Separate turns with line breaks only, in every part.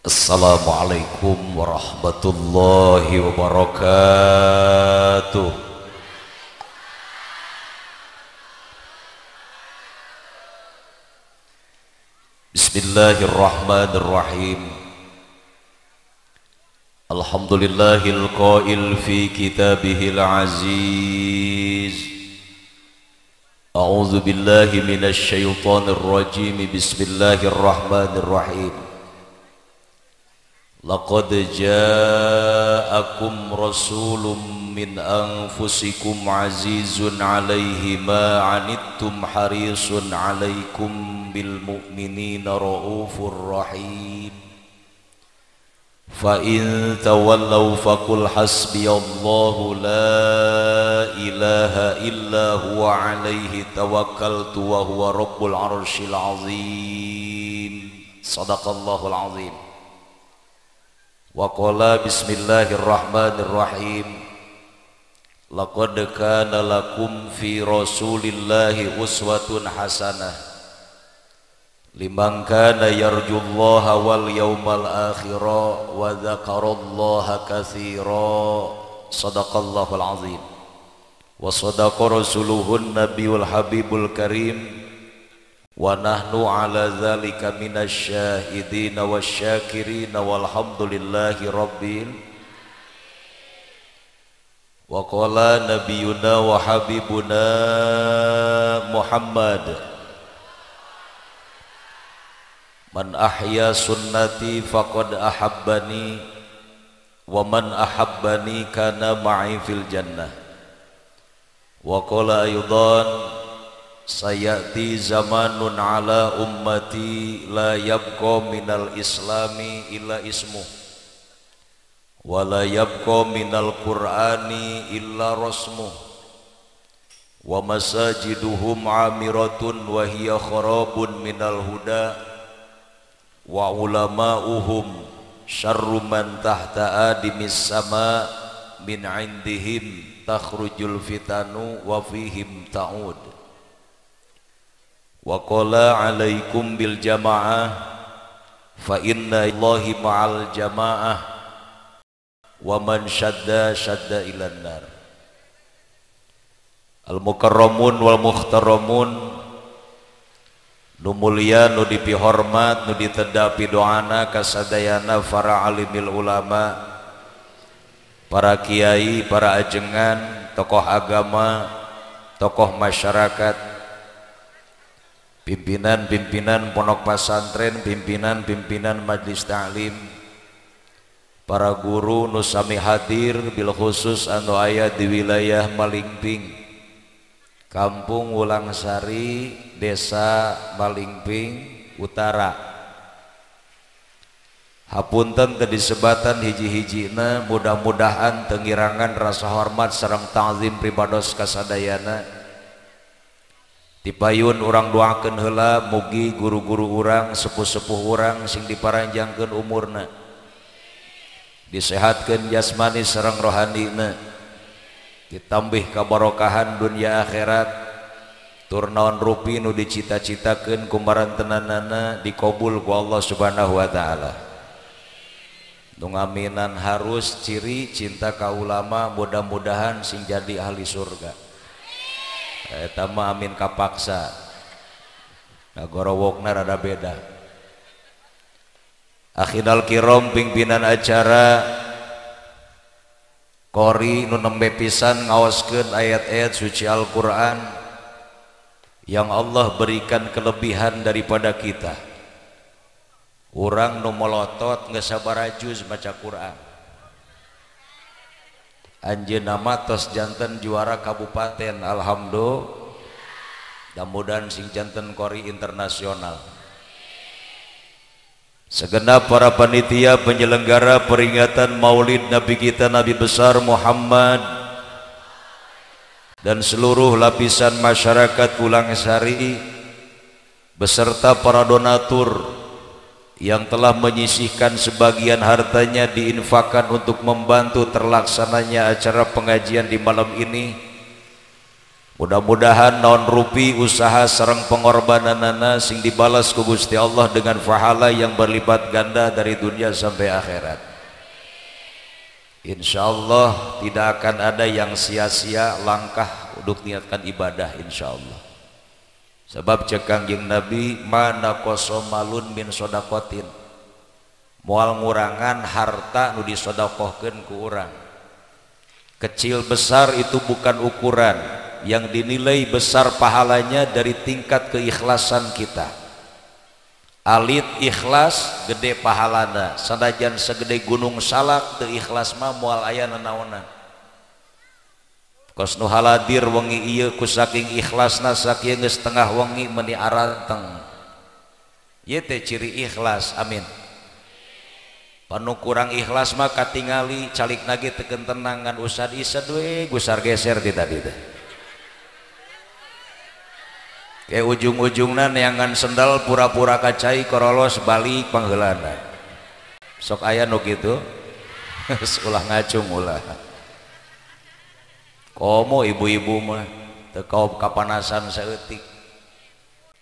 Assalamualaikum warahmatullahi wabarakatuh. Bismillahirrahmanirrahim. Alhamdulillahil qail fi kitabihil aziz. A'udzu billahi minasy syaithanir rajim. Bismillahirrahmanirrahim. Laqad ja'akum rasulun min anfusikum azizun 'alaihi ma 'anittum harisun 'alaikum bil mu'minina raufur rahim. Fa in tawallaw faqul hasbiyallahu la ilaha illa huwa 'alaihi tawakkaltu wa huwa rabbul 'arsyil 'azim. Shadaqallahul 'azim. Wa qala bismillahirrahmanirrahim. Laqad kana lakum fi rasulillahi uswatun hasanah liman kana yarjullaha wal yawmal akhira wa dzakarallaha katsira. Shadaqallahul azim. Wa shadaqa rasuluhun nabiyul habibul karim. Wa nahnu ala dzalika minasy syahidin wasyakirin walhamdulillahi rabbil. Wa qala nabiyuna wa habibuna Muhammad, man ahya sunnati faqad ahabbani wa man ahabbani kana ma'i fil jannah. Wa qala aydan sayati zamanun ala ummati la yabqa minal islami illa ismuh wa la yabqa minal qur'ani illa rasmuh wa masajiduhum amiratun wa hiya kharabun minal huda wa ulama'uhum syarru man tahta adimis sama min indihim takhrujul fitanu wa fihim ta'ud. Wa qala alaikum bil jamaah fa inna Allahi ma'al jamaah wa man syadda syadda ilan nar. Al mukarramun wal muhtaramun, nu mulia nu dipihormat nu ditedapi doana kasadayana para alimil ulama, para kiai, para ajengan, tokoh agama, tokoh masyarakat, pimpinan-pimpinan pondok pesantren, pimpinan-pimpinan majlis ta'lim, para guru nu sami hadir bil khusus anu aya di wilayah Malingping, Kampung Wulangsari, Desa Malingping Utara. Hapunten teu disebatan hiji-hijina, mudah-mudahan tengirangan rasa hormat sareng ta'zim pribados kasadayana. Dipayun urang doakeun heula mugi guru-guru urang, sepuh-sepuh urang sing diparanjangkeun umurna, disehatkeun jasmani sareng rohanina, ditambih kabarokahan dunia akhirat, tur naon rupi nu dicita-citakeun ku marantenanana dikabul ku Allah Subhanahu wa taala. Nu ngaminan harus ciri cinta ka ulama, mudah-mudahan sing jadi ahli surga. Eta mah amin kapaksa, ngagorowokna rada beda. Akhinal kiram, pimpinan acara Qori nu nembe pisan ngaoskeun ayat-ayat suci Al-Qur'an yang Allah berikan kelebihan daripada kita. Urang nu molotot geus sabaraha juz maca Qur'an. Anjeunna mah tos janten juara kabupaten, alhamdulillah. Mudah-mudahan sing janten Qori internasional. Segenap para panitia penyelenggara peringatan Maulid Nabi kita Nabi besar Muhammad dan seluruh lapisan masyarakat Wulangsari beserta para donatur yang telah menyisihkan sebagian hartanya diinfakkan untuk membantu terlaksananya acara pengajian di malam ini. Mudah-mudahan naon rupi usaha sareng pengorbananana sing dibalas ku Gusti Allah dengan pahala yang berlipat ganda dari dunia sampai akhirat. Insyaallah tidak akan ada yang sia-sia langkah untuk niatkan ibadah insyaallah. Sebab cek Kangjeng Nabi mana kosomalun min sodakotin, moal ngurangan harta nu disodakohkeun ku urang. Kecil besar itu bukan ukuran, yang dinilai besar pahalanya dari tingkat keikhlasan kita. Alit ikhlas gede pahalana, sanajan segede gunung salak teu ikhlas mah moal aya nanaonan. Kos nu haladir wengi ieu ku saking ikhlasna sakieu geus tengah wengi meuni aranteng. Ieu teh ciri ikhlas, amin. Panu kurang ikhlas mah katingali calik nage teu tenang ngan usad isad we gusar geser di tadi teh. Kayak ujung-ujungna neangan sendal pura-pura kacai korolos balik pangheulana. Sok aya nu kitu. Ulah ngacung ulah. Komo ibu-ibu mah teu kaop kapanasan saeutik.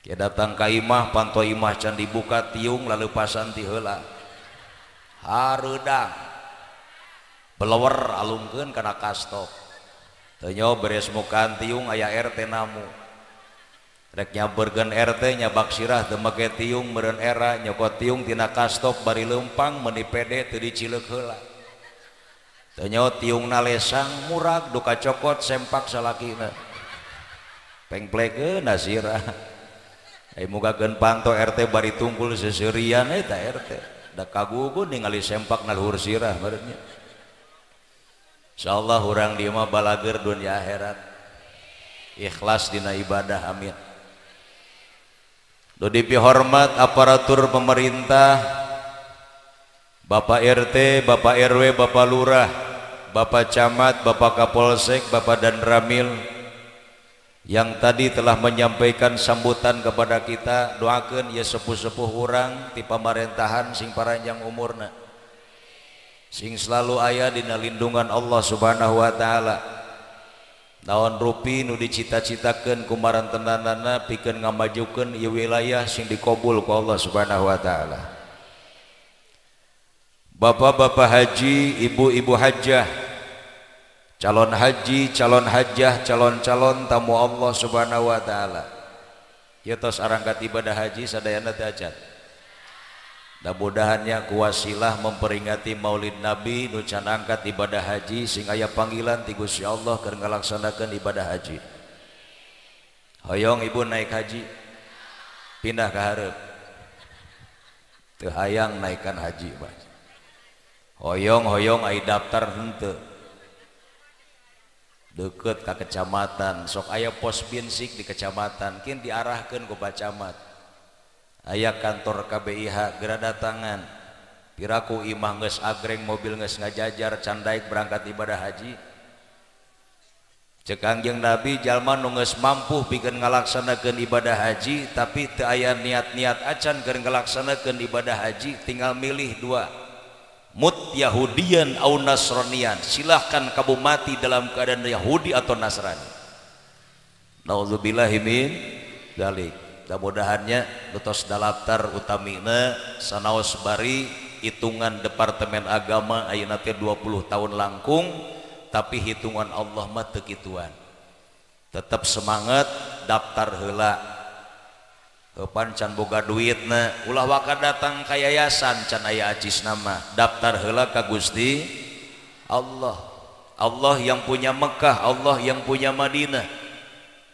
Kia datang ka imah panto imah can dibuka tiung lalu pasan ti heula. Hareudang. Belewer alungkeun kana kastop. Teu nyaho beres mukaan tiung aya RT namu. Rek nyamperkeun RT nyabak sirah teu make tiung meureun era nyokot tiung tina kastop bari leumpang meuni pede teu dicileuk heula. Teu nyaho tiungna lesang murag duka cokot sempak salakina. Pengplekeun sirah. Ai mugakeun panto RT bari tungkul seseurian eta RT. Da kagugu ningali sempak na luhur sirah bareunnya. Insyaallah urang dieu mah balager dunya akhirat. Ikhlas dina ibadah amin. Dodi hormat aparatur pemerintah, Bapak RT, Bapak RW, Bapak Lurah, Bapak Camat, Bapak Kapolsek, Bapak Danramil yang tadi telah menyampaikan sambutan kepada kita. Doakeun ya sepuh-sepuh urang ti pamerintahan sing paranjang umurna, sing selalu aya dina lindungan Allah Subhanahu wa taala. Naon rupi nu dicita-citakeun ku marantenanana pikeun ngamajukeun ieu wilayah sing dikabul ku Allah Subhanahu wa taala. Bapak-bapak haji, ibu-ibu hajjah, calon haji, calon hajjah, calon-calon tamu Allah Subhanahu wa taala. Ieu tos arangkat ibadah haji sadayana teh acan. Mudah-mudahannya kuwasilah memperingati Maulid Nabi nu can angkat ibadah haji sing aya panggilan ti Gusti Allah keur ngalaksanakeun ibadah haji. Hoyong ibu naik haji pindah ka hareup. Teu hayang naikkan haji Pak. Hoyong ai daftar henteu. Deukeut ka kecamatan, sok aya pos binsik di kecamatan, kin diarahkeun ku bacamat. Aya kantor KBIH geura datangan piraku imah geus agreng mobil geus ngajajar can daek berangkat ibadah haji. Cek Kangjeng Nabi jalma nu geus mampu pikeun ngalaksanakeun ibadah haji tapi teu aya niat-niat acan keur ngalaksanakeun ibadah haji, tinggal milih dua, mut Yahudian au Nasranian, silahkan kamu mati dalam keadaan Yahudi atau Nasrani. Nauzubillahi min dzalik. Mudah-mudahannya lutos daftar utamina sanaos bari hitungan Departemen Agama ayeuna teh 20 tahun langkung, tapi hitungan Allah mah teu kituan. Tetap semangat daftar heula. Heupan can boga duitna ulah waka datang ka yayasan can aya acisna mah daftar heula ka Gusti Allah. Allah yang punya Mekah, Allah yang punya Madinah,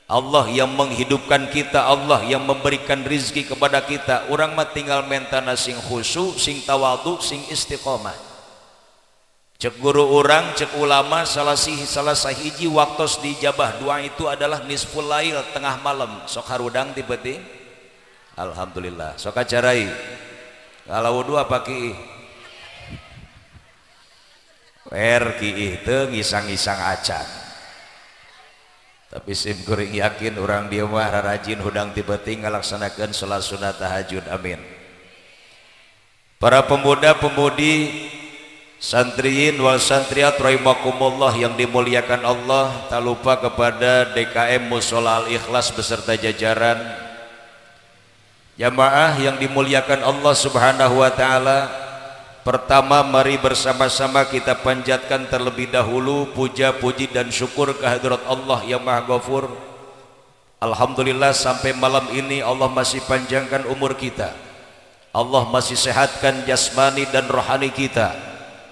Allah yang menghidupkan kita, Allah yang memberikan rizki kepada kita. Urang mah tinggal mentana sing khusyuk, sing tawadhu, sing istiqomah. Cek guru urang, cek ulama salah sahiji waktos dijabah doa itu adalah nisful lail, tengah malam. Sok harudang ti beuting. Alhamdulillah. Sok acarai. Kalau wudu apa kiih? Wer kiih teu ngisang-ngisang acan. Tapi sim kuring yakin orang dia mah rajin hudang tiba-tiba ngalaksanakeun salat sunat tahajud, amin. Para pemuda-pemudi Santriin wal santriat rahimakumullah yang dimuliakan Allah, tak lupa kepada DKM Mushola Al Ikhlas beserta jajaran, jamaah yang dimuliakan Allah Subhanahu wa taala. Pertama, mari bersama-sama kita panjatkan terlebih dahulu puja, puji dan syukur kehadirat Allah yang Maha Ghafur. Alhamdulillah sampai malam ini Allah masih panjangkan umur kita, Allah masih sehatkan jasmani dan rohani kita,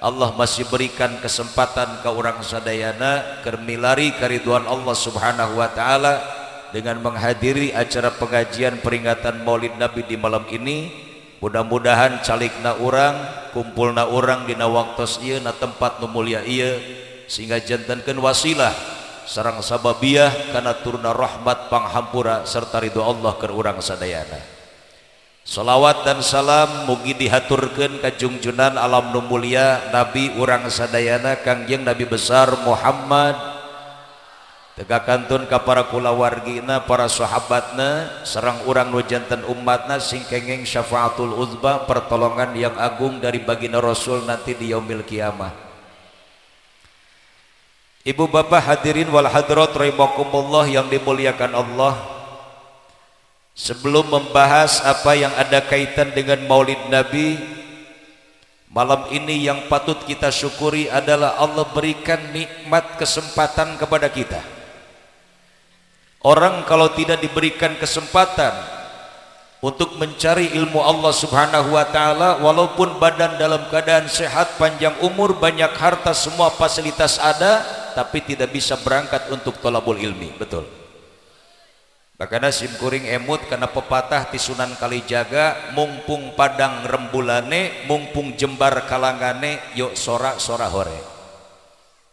Allah masih berikan kesempatan ke orang sadayana kermilari keriduan Allah Subhanahu wa taala dengan menghadiri acara pengajian peringatan Maulid Nabi di malam ini. Mudah-mudahan calikna urang, kumpulna urang dina waktos ieu na tempat nu mulia ieu sehingga jantenkeun wasilah sareng sababiah kana turuna rahmat panghampura serta ridho Allah keur urang sadayana. Salawat dan salam mugi dihaturkeun ka junjunan alam nu mulia Nabi urang sadayana Kangjeng Nabi besar Muhammad, tegakantun ka para kulawargina, para sahabatna, sareng urang nu janten umatna sing kenging syafaatul uzba, pertolongan yang agung dari baginda Rasul nanti di yaumil kiamah. Ibu bapak hadirin wal hadirat rahimakumullah yang dimuliakan Allah, sebelum membahas apa yang ada kaitan dengan Maulid Nabi malam ini, yang patut kita syukuri adalah Allah berikan nikmat kesempatan kepada kita. Orang kalau tidak diberikan kesempatan untuk mencari ilmu Allah Subhanahu wa taala, walaupun badan dalam keadaan sehat, panjang umur, banyak harta, semua fasilitas ada, tapi tidak bisa berangkat untuk thalabul ilmi. Betul. Makanya simkuring emut karena pepatah ti Sunan Kalijaga, mumpung padang rembulane, mumpung jembar kalangane, yuk sora-sora hore.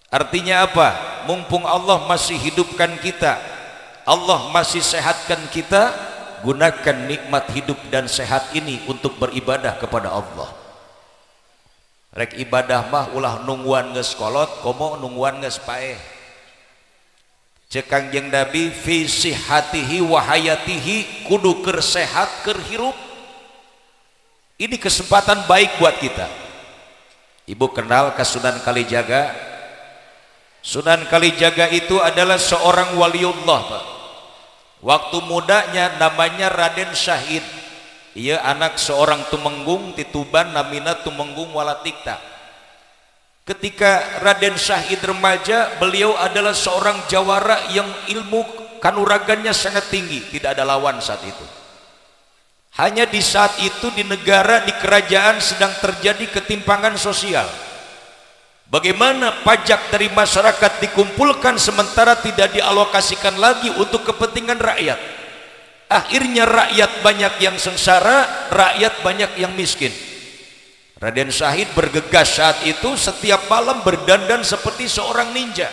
Artinya apa? Mumpung Allah masih hidupkan kita, Allah masih sehatkan kita, gunakan nikmat hidup dan sehat ini untuk beribadah kepada Allah. Rek ibadah mah ulah nungguan geus kolot, komo nungguan geus paeh. Cek Kangjeng Nabi fi sihatihi wa hayatihi, kudu keur sehat keur hirup. Ini kesempatan baik buat kita. Ibu kenal ka Sunan Kalijaga? Sunan Kalijaga itu adalah seorang waliullah, Pak. Waktu mudanya namanya Raden Syahid. Ia anak seorang tumenggung ti Tuban namina Tumenggung Walatikta. Ketika Raden Syahid remaja, beliau adalah seorang jawara yang ilmu kanuragannya sangat tinggi, tidak ada lawan saat itu. Hanya di saat itu di negara, di kerajaan sedang terjadi ketimpangan sosial. Bagaimana pajak dari masyarakat dikumpulkan sementara tidak dialokasikan lagi untuk kepentingan rakyat. Akhirnya rakyat banyak yang sengsara, rakyat banyak yang miskin. Raden Syahid bergegas saat itu, setiap malam berdandan seperti seorang ninja.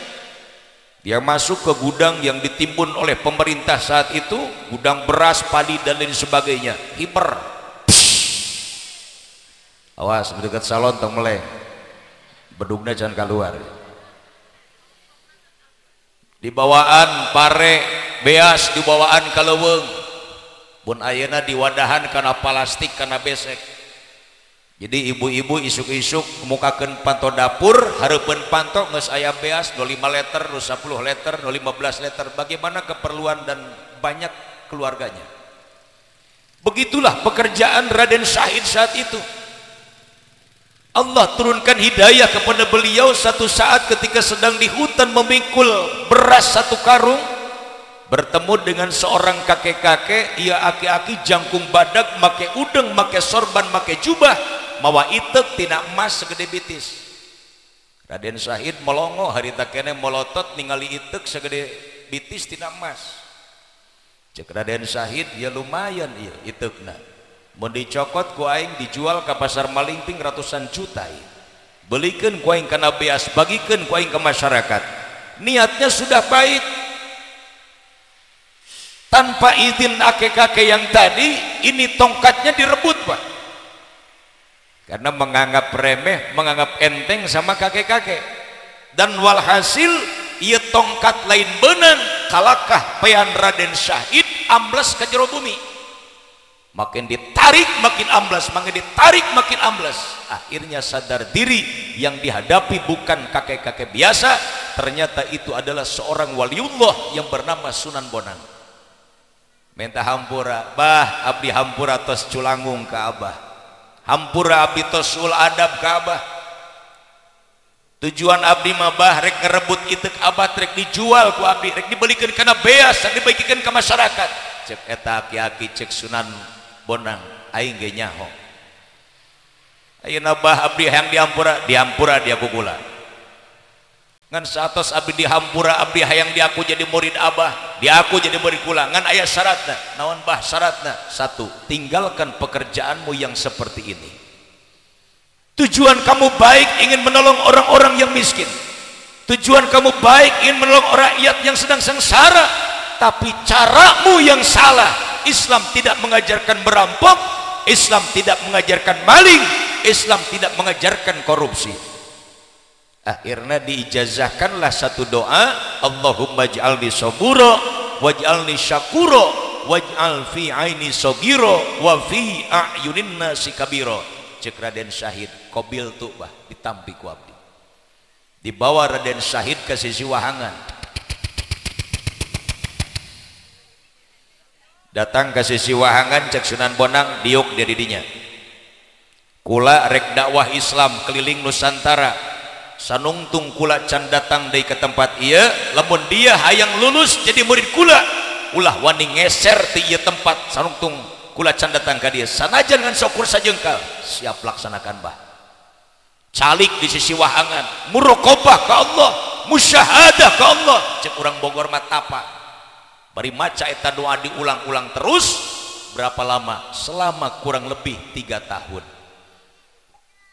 Dia masuk ke gudang yang ditimbun oleh pemerintah saat itu, gudang beras, padi dan lain sebagainya. Hiper. Awas dekat salon tong meleng. Bedugna jangan keluar. Dibawaan pare beas, dibawaan kaleuweung. Bun ayeuna diwadahan kana plastik kana besek. Jadi ibu-ibu isuk-isuk mukakeun panto dapur, hareupeun panto geus aya beas 05 liter, 10 liter, 15 liter. Bagaimana keperluan dan banyak keluarganya. Begitulah pekerjaan Raden Syahid saat itu. Allah turunkan hidayah kepada beliau satu saat ketika sedang di hutan memikul beras satu karung, bertemu dengan seorang kakek-kakek. Ia aki-aki jangkung badak, make udeng, make sorban, make jubah, mawa itek tina emas segede bitis. Raden Syahid melongo harita kene molotot ningali itek segede bitis tina emas. Cek Raden Syahid, ya lumayan ieu itekna. Mun dicokot ku aing dijual ke pasar Malingping ratusan juta. Belikeun ku aing kana beas, bagikeun ku aing ke masyarakat. Niatnya sudah baik. Tanpa izin kakek-kakek yang tadi, ini tongkatnya direbut, Pak. Karena menganggap remeh, menganggap enteng sama kakek-kakek. Dan walhasil ieu tongkat lain beunang kalakah pean Raden Syahid amblas ka jero bumi. makin ditarik makin amblas, makin ditarik makin amblas. Akhirnya sadar diri, yang dihadapi bukan kakek-kakek biasa, ternyata itu adalah seorang waliullah yang bernama Sunan Bonang. Minta hampura, bah abdi hampura tos culangung ke abah, hampura abdi tos ul adab ke abah. Tujuan abdi mah bah rek ngerebut itek abah, rek dijual ku abdi, rek dibelikan kana beas, rek dibagikan ke masyarakat. Cek eta aki-aki cek Sunan Bonang, aing ge nyaho. Ayeuna bah abdi hayang dihampura, dihampura dia kukula. Ngan satos abdi dihampura, abdi hayang diaku jadi murid abah, diaku jadi murid kula. Ngan aya syaratna. Naon bah syaratna? Satu, tinggalkan pekerjaanmu yang seperti ini. Tujuan kamu baik ingin menolong orang-orang yang miskin. Tujuan kamu baik ingin menolong rakyat yang sedang sengsara, tapi caramu yang salah. Islam tidak mengajarkan merampok, Islam tidak mengajarkan maling, Islam tidak mengajarkan korupsi. Akhirnya diijazahkanlah satu doa, Allahumma ij'alni sabura waj'alni syakura waj'al fi aini sagiro wa fi a'yunin nasi kabiro. Cek Raden Syahid kobil tuh bah ditampi ku abdi, dibawa Raden Syahid ke sisi wahangan, datang ke sisi wahangan, cek Sunan Bonang diuk dia didinya, kula rek dakwah Islam keliling Nusantara, sanungtung kula can datang dari ke tempat iya, lamun dia hayang lulus jadi murid kula, ulah wani ngeser ti ieu tempat, sanungtung kula can datang ke dia, sanajan dengan syukur sajengkal, siap laksanakan bah. Calik di sisi wahangan, muraqabah ke Allah, musyahadah ke Allah, cek urang Bogor matapa. Bari maca eta doa diulang-ulang terus, berapa lama? Selama kurang lebih 3 tahun.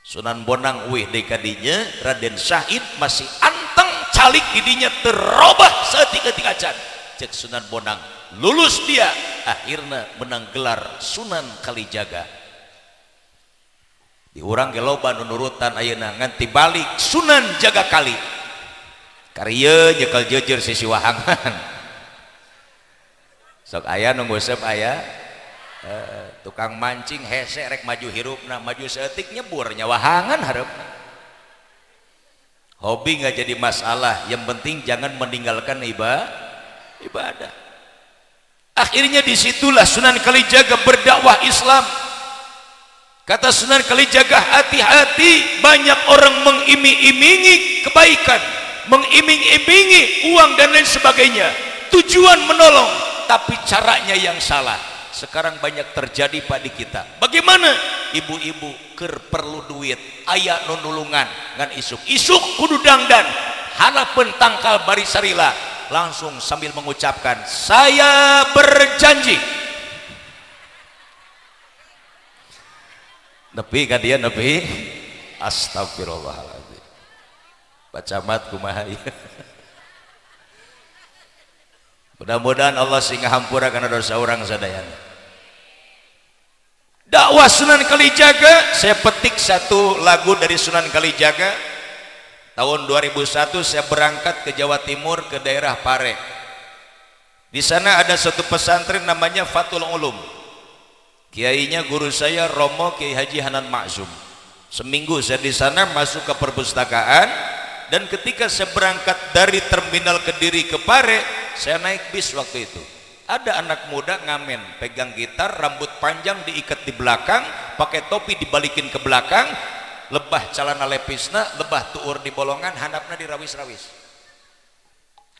Sunan Bonang wih deui kadinya, Raden Syahid masih anteng calik didinya terobah saeutik-eutik acan. Cek Sunan Bonang, lulus dia, akhirnya menang gelar Sunan Kalijaga. Di urang ge loba nu nurutan ayeuna nganti balik Sunan Jaga Kali. Karya nyekel jejer sisi wahangan. Sok aya nu nguseup aya tukang mancing hese rek maju hirupna, maju seetik nyebur nya wahangan hareupna. Hobi nggak jadi masalah, yang penting jangan meninggalkan ibadah. Akhirnya disitulah Sunan Kalijaga berdakwah Islam. Kata Sunan Kalijaga, hati-hati, banyak orang mengiming-imingi kebaikan, mengiming-imingi uang dan lain sebagainya, tujuan menolong, tapi caranya yang salah. Sekarang banyak terjadi pada kita. Bagaimana? Ibu-ibu keur perlu duit, aya nu nulungan ngan isuk-isuk kudu dangdan, harapeun tangkal bari sarila, langsung sambil mengucapkan, saya berjanji. Nepi ka dia nepi, astagfirullahaladzim. Baca mat kumaha ieu. Mudah-mudahan Allah singa hampura karena dosa orang sadayana. Dakwah Sunan Kalijaga, saya petik satu lagu dari Sunan Kalijaga. Tahun 2001 saya berangkat ke Jawa Timur, ke daerah Pare. Di sana ada satu pesantren namanya Fathul Ulum. Kiainya guru saya Romo Kiai Haji Hanan Maksum. Seminggu saya di sana masuk ke perpustakaan, dan ketika saya berangkat dari terminal Kediri ke Pare, saya naik bis waktu itu. Ada anak muda ngamen, pegang gitar, rambut panjang diikat di belakang, pakai topi dibalikin ke belakang, lebah calana lepisna, lebah tuur di bolongan, handapna dirawis-rawis.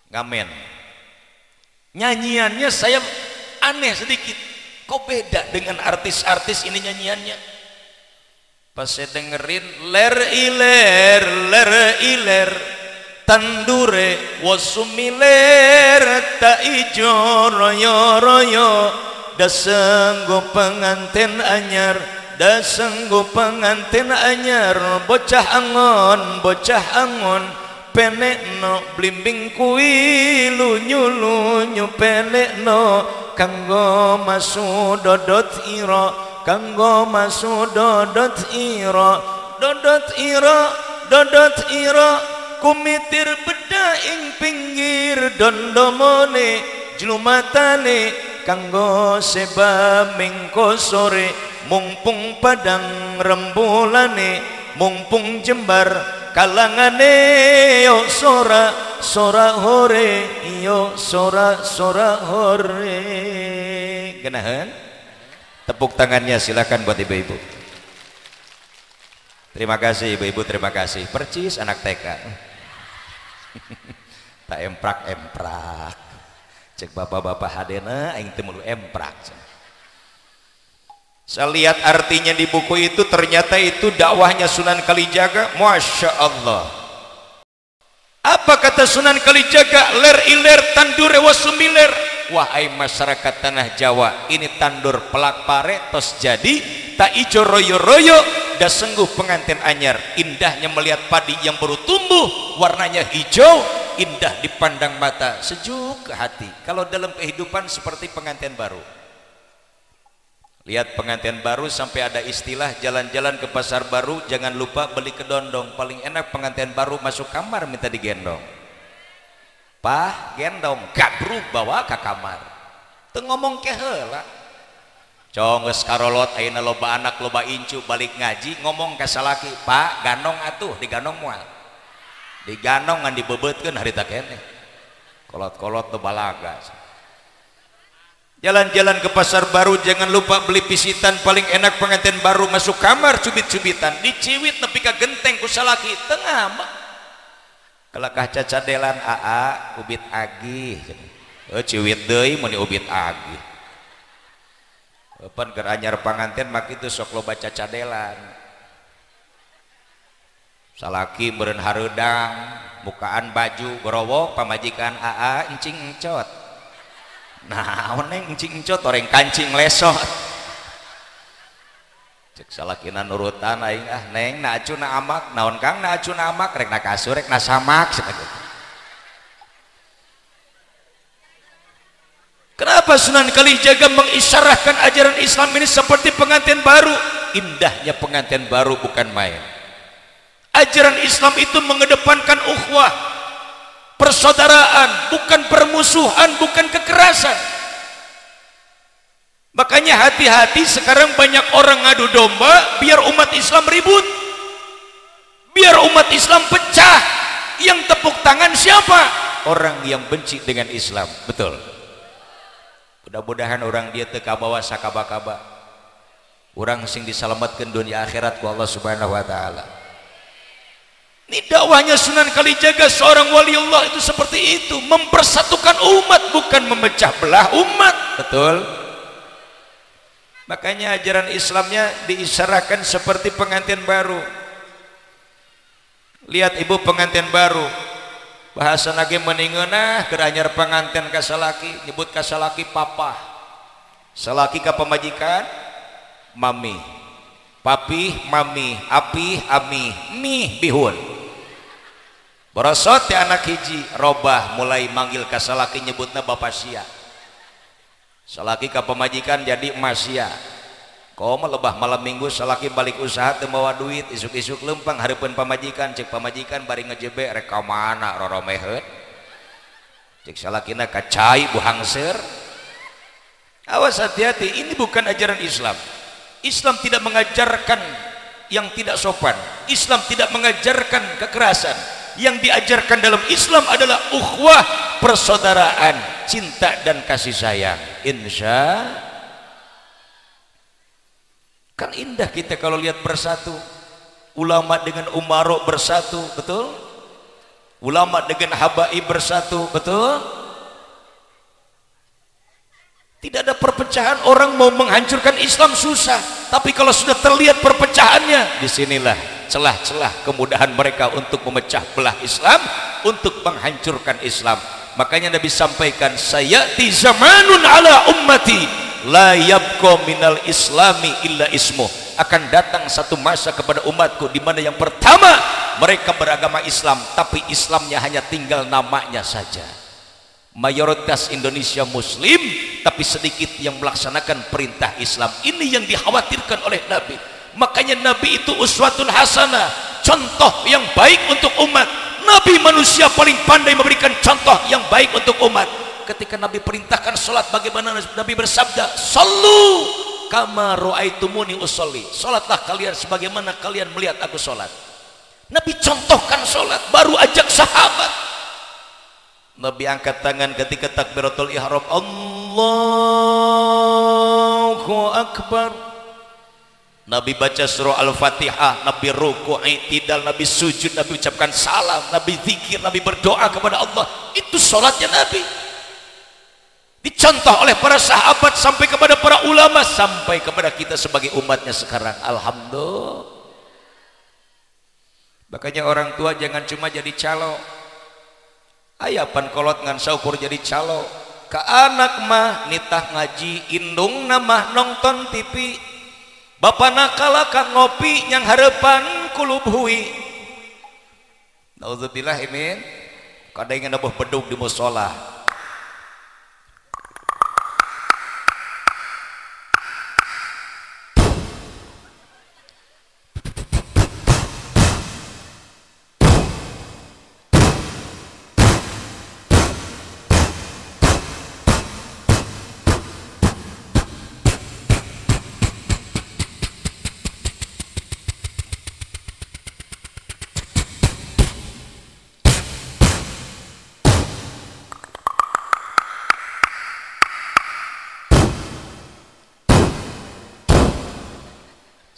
Ngamen. Nyanyiannya saya aneh sedikit. Kok beda dengan artis-artis ini nyanyiannya? Pas saya dengerin, ler iler tandure wasumiler ta ijo royo royo, da senggo pengantin anyar, da senggo pengantin anyar, bocah angon penekno blimbing kui lunyu penekno kanggo masu dodot ira, kanggo masu dodot ira kumitir beda ing pinggir dondomone jlumatane kanggo seba mingko sore mumpung padang rembulane mumpung jembar kalangane yo sora sora hore yo sora sora hore. Genahan tepuk tangannya silakan buat ibu-ibu. Terima kasih ibu-ibu, terima kasih. Percis anak TK. Tak emprak-emprak. Cek bapak-bapak hadena aing teu mulu emprak. Saya lihat artinya di buku itu, ternyata itu dakwahnya Sunan Kalijaga. Masya Allah. Apa kata Sunan Kalijaga? Ler iler tandure wasumiler. Wahai masyarakat tanah Jawa, ini tandur pelak pare tos jadi tak ijo royo royo dah sengguh pengantin anyar. Indahnya melihat padi yang baru tumbuh warnanya hijau, indah dipandang mata, sejuk ke hati. Kalau dalam kehidupan seperti pengantin baru. Lihat pengantin baru sampai ada istilah jalan-jalan ke pasar baru jangan lupa beli kedondong. Paling enak pengantin baru masuk kamar minta digendong. Pah gendong gabruk bawa ke kamar. Teu ngomong ke heula. Cong geus karolot ayeuna loba anak loba incu balik ngaji ngomong ka salaki, "Pak, ganong atuh, digandong moal." Digandong ngan dibebeutkeun harita keneh. Kolot-kolot teu balaga. Jalan-jalan ke pasar baru jangan lupa beli pisitan. Paling enak pengantin baru masuk kamar cubit-cubitan diciwit nepi ka genteng ku salaki tengah mah kelakah cacadelan aa ubit agi ciwit deui mun ubit agi pan keur anyar panganten mak kitu sok loba cacadelan salaki meureun hareudang mukaan baju gorowok pamajikan aa encing encot. Nah, neng encing encot orang kancing lesot. Cek salakina nurutan aing ah neng na acu na amak naon kang na acu na amak rek na kasur rek na samak gitu. Kenapa Sunan Kalijaga mengisyarahkan ajaran Islam ini seperti pengantin baru? Indahnya pengantin baru bukan main. Ajaran Islam itu mengedepankan ukhuwah, persaudaraan, bukan permusuhan, bukan kekerasan. Makanya hati-hati sekarang banyak orang ngadu domba biar umat Islam ribut, biar umat Islam pecah. Yang tepuk tangan siapa? Orang yang benci dengan Islam. Betul. Mudah-mudahan orang dia teu kabawa sakaba-kaba. Orang sing diselamatkeun dunia akhirat ku Allah Subhanahu wa taala. Ini dakwahnya Sunan Kalijaga, seorang wali Allah itu seperti itu, mempersatukan umat bukan memecah belah umat. Betul. Makanya ajaran Islamnya diisyarahkan seperti pengantin baru. Lihat ibu pengantin baru, bahasa nage meningeunah keur anyar pengantin ka salaki, nyebut ka salaki papa, salaki ka pamajikan mami, papi mami, api ami, mih bihun. Borosot ya anak hiji robah mulai manggil ka salaki nyebutna bapak sia. Salaki ka pemajikan jadi emas sia. Koma lebah malam minggu salaki balik usaha teu mawa duit, isuk-isuk lempang hareupeun pamajikan, cek pamajikan bari ngejebe rek ka mana roromeheut. Cek salakina ka cai buhangser. Awas hati-hati, ini bukan ajaran Islam. Islam tidak mengajarkan yang tidak sopan. Islam tidak mengajarkan kekerasan. Yang diajarkan dalam Islam adalah ukhuwah, persaudaraan, cinta dan kasih sayang. Insya kan indah kita kalau lihat bersatu. Ulama dengan umaro bersatu, betul? Ulama dengan habaib bersatu, betul? Tidak ada perpecahan. Orang mau menghancurkan Islam susah, tapi kalau sudah terlihat perpecahannya, disinilah celah-celah kemudahan mereka untuk memecah belah Islam, untuk menghancurkan Islam. Makanya Nabi sampaikan, sayati zamanun ala ummati la yabqa minal islami illa ismuh. Akan datang satu masa kepada umatku di mana yang pertama mereka beragama Islam, tapi Islamnya hanya tinggal namanya saja. Mayoritas Indonesia Muslim, tapi sedikit yang melaksanakan perintah Islam. Ini yang dikhawatirkan oleh Nabi. Makanya Nabi itu uswatun hasanah, contoh yang baik untuk umat. Nabi manusia paling pandai memberikan contoh yang baik untuk umat. ketika Nabi perintahkan sholat, bagaimana Nabi bersabda, sallu kama ra'aitumuni usolli, sholatlah kalian sebagaimana kalian melihat aku sholat. Nabi contohkan sholat, baru ajak sahabat. Nabi angkat tangan ketika takbiratul ihram, Allahu Akbar. Nabi baca surah Al-Fatihah, Nabi ruku', i'tidal, Nabi sujud, Nabi ucapkan salam, Nabi zikir, Nabi berdoa kepada Allah. Itu sholatnya Nabi, dicontoh oleh para sahabat sampai kepada para ulama, sampai kepada kita sebagai umatnya sekarang. Alhamdulillah. Makanya orang tua jangan cuma jadi calo, ayapan kolot ngan saukur jadi calo. Ke anak mah nitah ngaji, indung namah nonton TV, bapak nakala kan ngopi yang harapan kulub hui. Nauzubillah imin. Kadang nabah bedug di musola.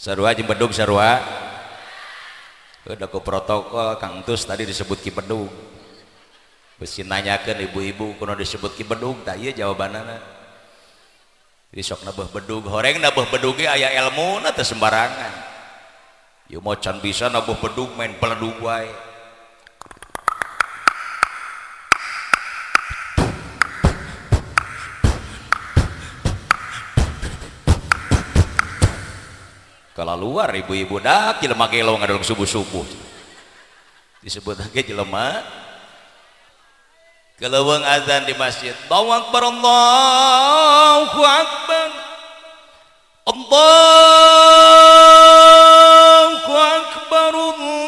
Sarua jeung bedug sarua. Udah ku protokol Kang Tus tadi disebut ki bedug. Besi nanyakeun ibu-ibu kunaon disebut ki bedug, tah ieu jawabanana. Jadi sok nabeuh bedug, horeng nabeuh bedug ge aya elmuna teu sembarangan. Ieu mah can bisa nabeuh bedug main peledug wae. Kalau luar ibu-ibu dak jelema gelo ngadong subuh-subuh disebut lagi jelema keleweng azan di masjid, Allahu Akbar, Allahu Akbar, Allahu Akbar, Allahu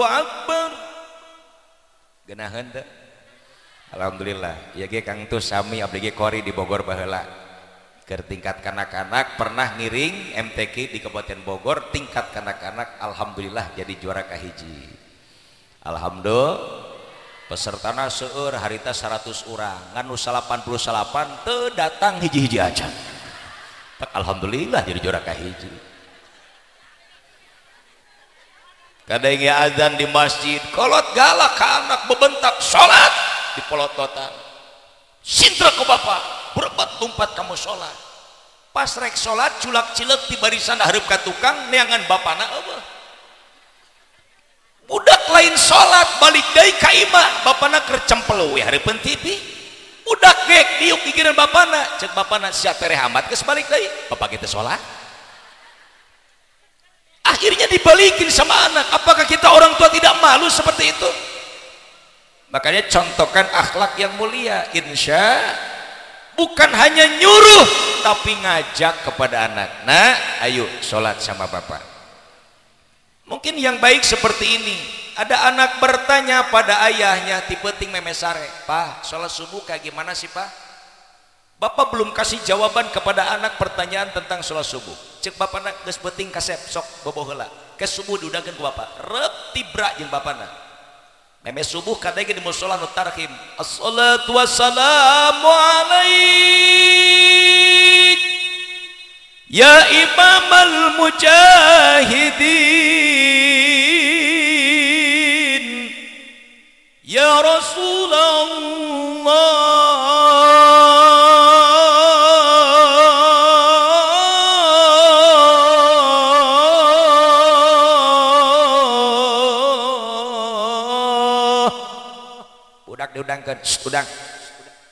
Akbar. Geunaheun teh. Alhamdulillah, ya ge Kang Tus sami abdi ge kori di Bogor baheula. Keur tingkat kanak-kanak pernah ngiring MTQ di Kabupaten Bogor, tingkat kanak-kanak alhamdulillah jadi juara kahiji. Alhamdulillah, pesertana seueur harita 100 urang, nganu 88 teu datang hiji-hiji aja. Tak alhamdulillah jadi juara kahiji. Kadang ge azan di masjid, kolot galak ka anak bebentak salat di polototan, sintra ke bapak berebat tumpat kamu sholat, pas rek sholat culak cilek di barisan hareup ka tukang neangan bapana eueuh. Budak lain sholat balik deui ka imah, bapana keur cempeleuh we hareupeun TV. Budak gek diuk gigireun bapana, ceuk bapana sia tere hamat geus balik deui, bapak kitu sholat. Akhirnya dibalikin sama anak. Apakah kita orang tua tidak malu seperti itu? Makanya contohkan akhlak yang mulia, insya bukan hanya nyuruh tapi ngajak kepada anak. Nah, ayo sholat sama bapak. Mungkin yang baik seperti ini, ada anak bertanya pada ayahnya, tipe ting memesare, Pak, sholat subuh kayak gimana sih Pak? Bapak belum kasih jawaban kepada anak pertanyaan tentang sholat subuh. Cek bapak nak geus beuting kasep sok boboh heula. Ke subuh diudangkeun ku bapak, rep tibra jeung bapana. Meme subuh kadang di musola nu tarhim, assalatu wassalamu alaik ya imamal mujahidin ya Rasulullah. Diundangkan, udang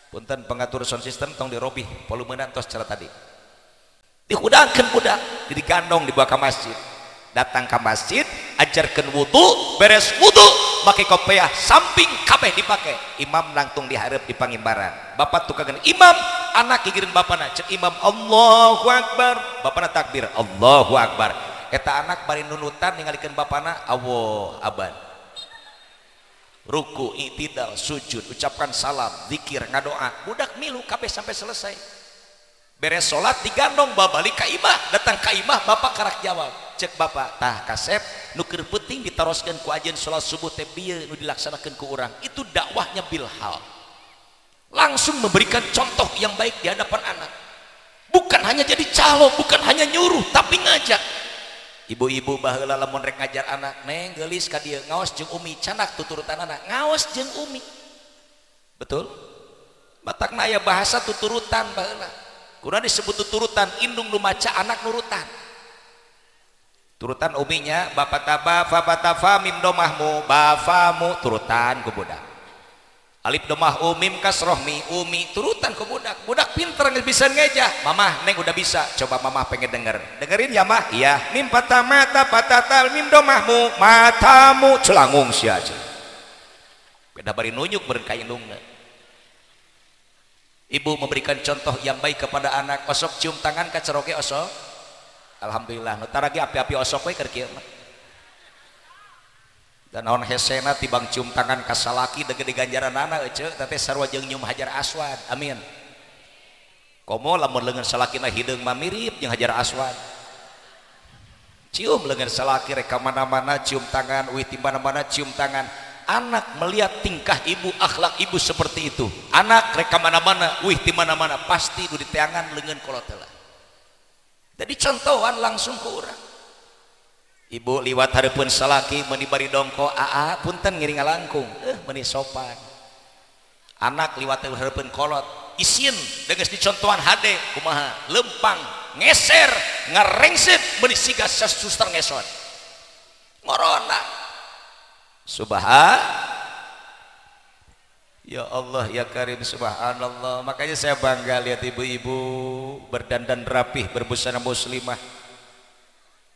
punten pengatur sound system tong dirobih volumena tos cara tadi diudangkan budak digandong dibawa ke masjid, datang ke masjid ajarkan wudu, beres wudu pakai kopiah samping kabeh dipakai, imam langtung diharap di pangimbaran, bapak tukangan imam, anak gigireun bapana cek imam Allahu Akbar, bapana takbir Allahu Akbar, eta anak bari nunutan ningalikeun bapana Allah aban ruku i'tidal sujud ucapkan salam zikir ngadoa budak milu kabeh sampai selesai beres salat digandong babalik ka imah datang ka imah bapak karak jawab cek bapak tah kasep nu keur peuting ditaroskeun ku ajeun salat subuh teh bieu nu dilaksanakeun ku urang itu dakwahnya bilhal langsung memberikan contoh yang baik di hadapan anak bukan hanya jadi calo bukan hanya nyuruh tapi ngajak ibu-ibu baheula lamun rek ngajar anak neng geulis ka dieu ngaos jeung umi canak tuturutan anak ngaos jeung umi betul matakna aya bahasa tuturutan baheula kunaon disebut tuturutan indung nu maca anak nurutan turutan uminya bapak taba fa batafa mim domahmu bafamu turutan ku budak alif domah umim kasroh mi umi turutan ke budak pinter nggak bisa ngejah mamah neng udah bisa coba mamah pengen dengerin ya mah iya mim patamata patatal mim domahmu matamu celangung si aja beda bari nunjuk berkain indungna ibu memberikan contoh yang baik kepada anak osok cium tangan ka ceroge osok alhamdulillah nu taragi api-api osok we keur kieu mah dan naon hesena tibang cium tangan ka salaki dege di ganjaran anak ece teh sarua jeung nyium hajar aswad amin komo lamun leungeun salakina hideung mah mirip jeung hajar aswad cium leungeun salaki rek ka mana-mana cium tangan wih ti mana-mana cium tangan anak melihat tingkah ibu akhlak ibu seperti itu anak rek ka mana-mana wih ti mana-mana pasti nu diteangan leungeun kolot heula jadi contohan langsung ke urang ibu liwat hareupeun salaki meuni bari dongko aa punten ngiring ngalangkung meuni sopan anak liwat hareupeun kolot isin deges dicontohan hade kumaha lempang ngeser ngarengset meuni siga suster ngesot ngorona subhan ya Allah ya Karim subhanallah makanya saya bangga lihat ibu-ibu berdandan rapih berbusana muslimah.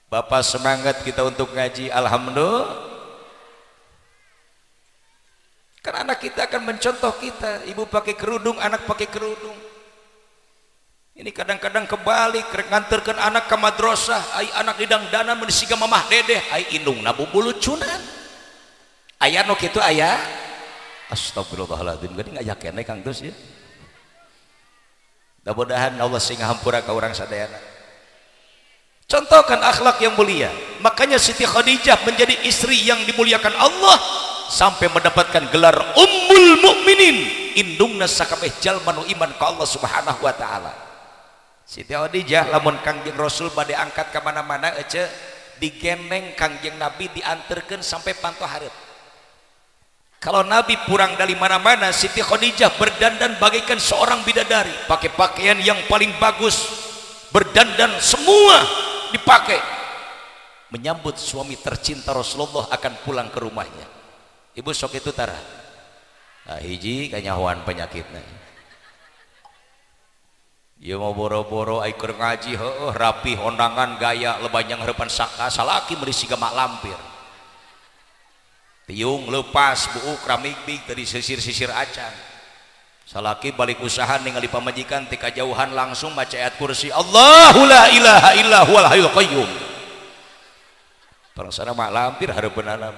Bapak semangat kita untuk ngaji alhamdulillah kan anak kita akan mencontoh kita ibu pakai kerudung anak pakai kerudung ini kadang-kadang kebalik nganterkan anak ke madrasah ai anak didangdanan menisiga mamah dedeh ai indungna bubulucunan aya nu kitu aya astagfirullahaladzim geuning aya keneh Kang Tus ya mudah-mudahan Allah sing ngahampura ka urang sadayana. Contohkan akhlak yang mulia. Makanya Siti Khadijah menjadi istri yang dimuliakan Allah sampai mendapatkan gelar Ummul Mukminin, indungna sakabeh jalma nu iman ka Allah Subhanahu wa taala. Siti Khadijah lamun Kangjeng Rasul bade angkat ka mana-mana ece digendeng Kangjeng Nabi dianterkeun sampai panto hareup. Kalau Nabi pulang dari mana-mana, Siti Khadijah berdandan bagaikan seorang bidadari, pakai pakaian yang paling bagus, berdandan semua dipakai menyambut suami tercinta Rasulullah akan pulang ke rumahnya. Ibu sok itu tara hiji kanyahoan penyakitnya dia mau boro-boro aikur ngaji rapi hondangan gaya lebanyang harapan saka salaki merisi gamak lampir tiung lepas buuk ramik-bik dari sisir-sisir acan salaki balik usaha ningali pamajikan tika jauhan langsung baca ayat kursi Allahu la ilaha illa huwal hayyul qayyum parangsana mak lampir hareupeunana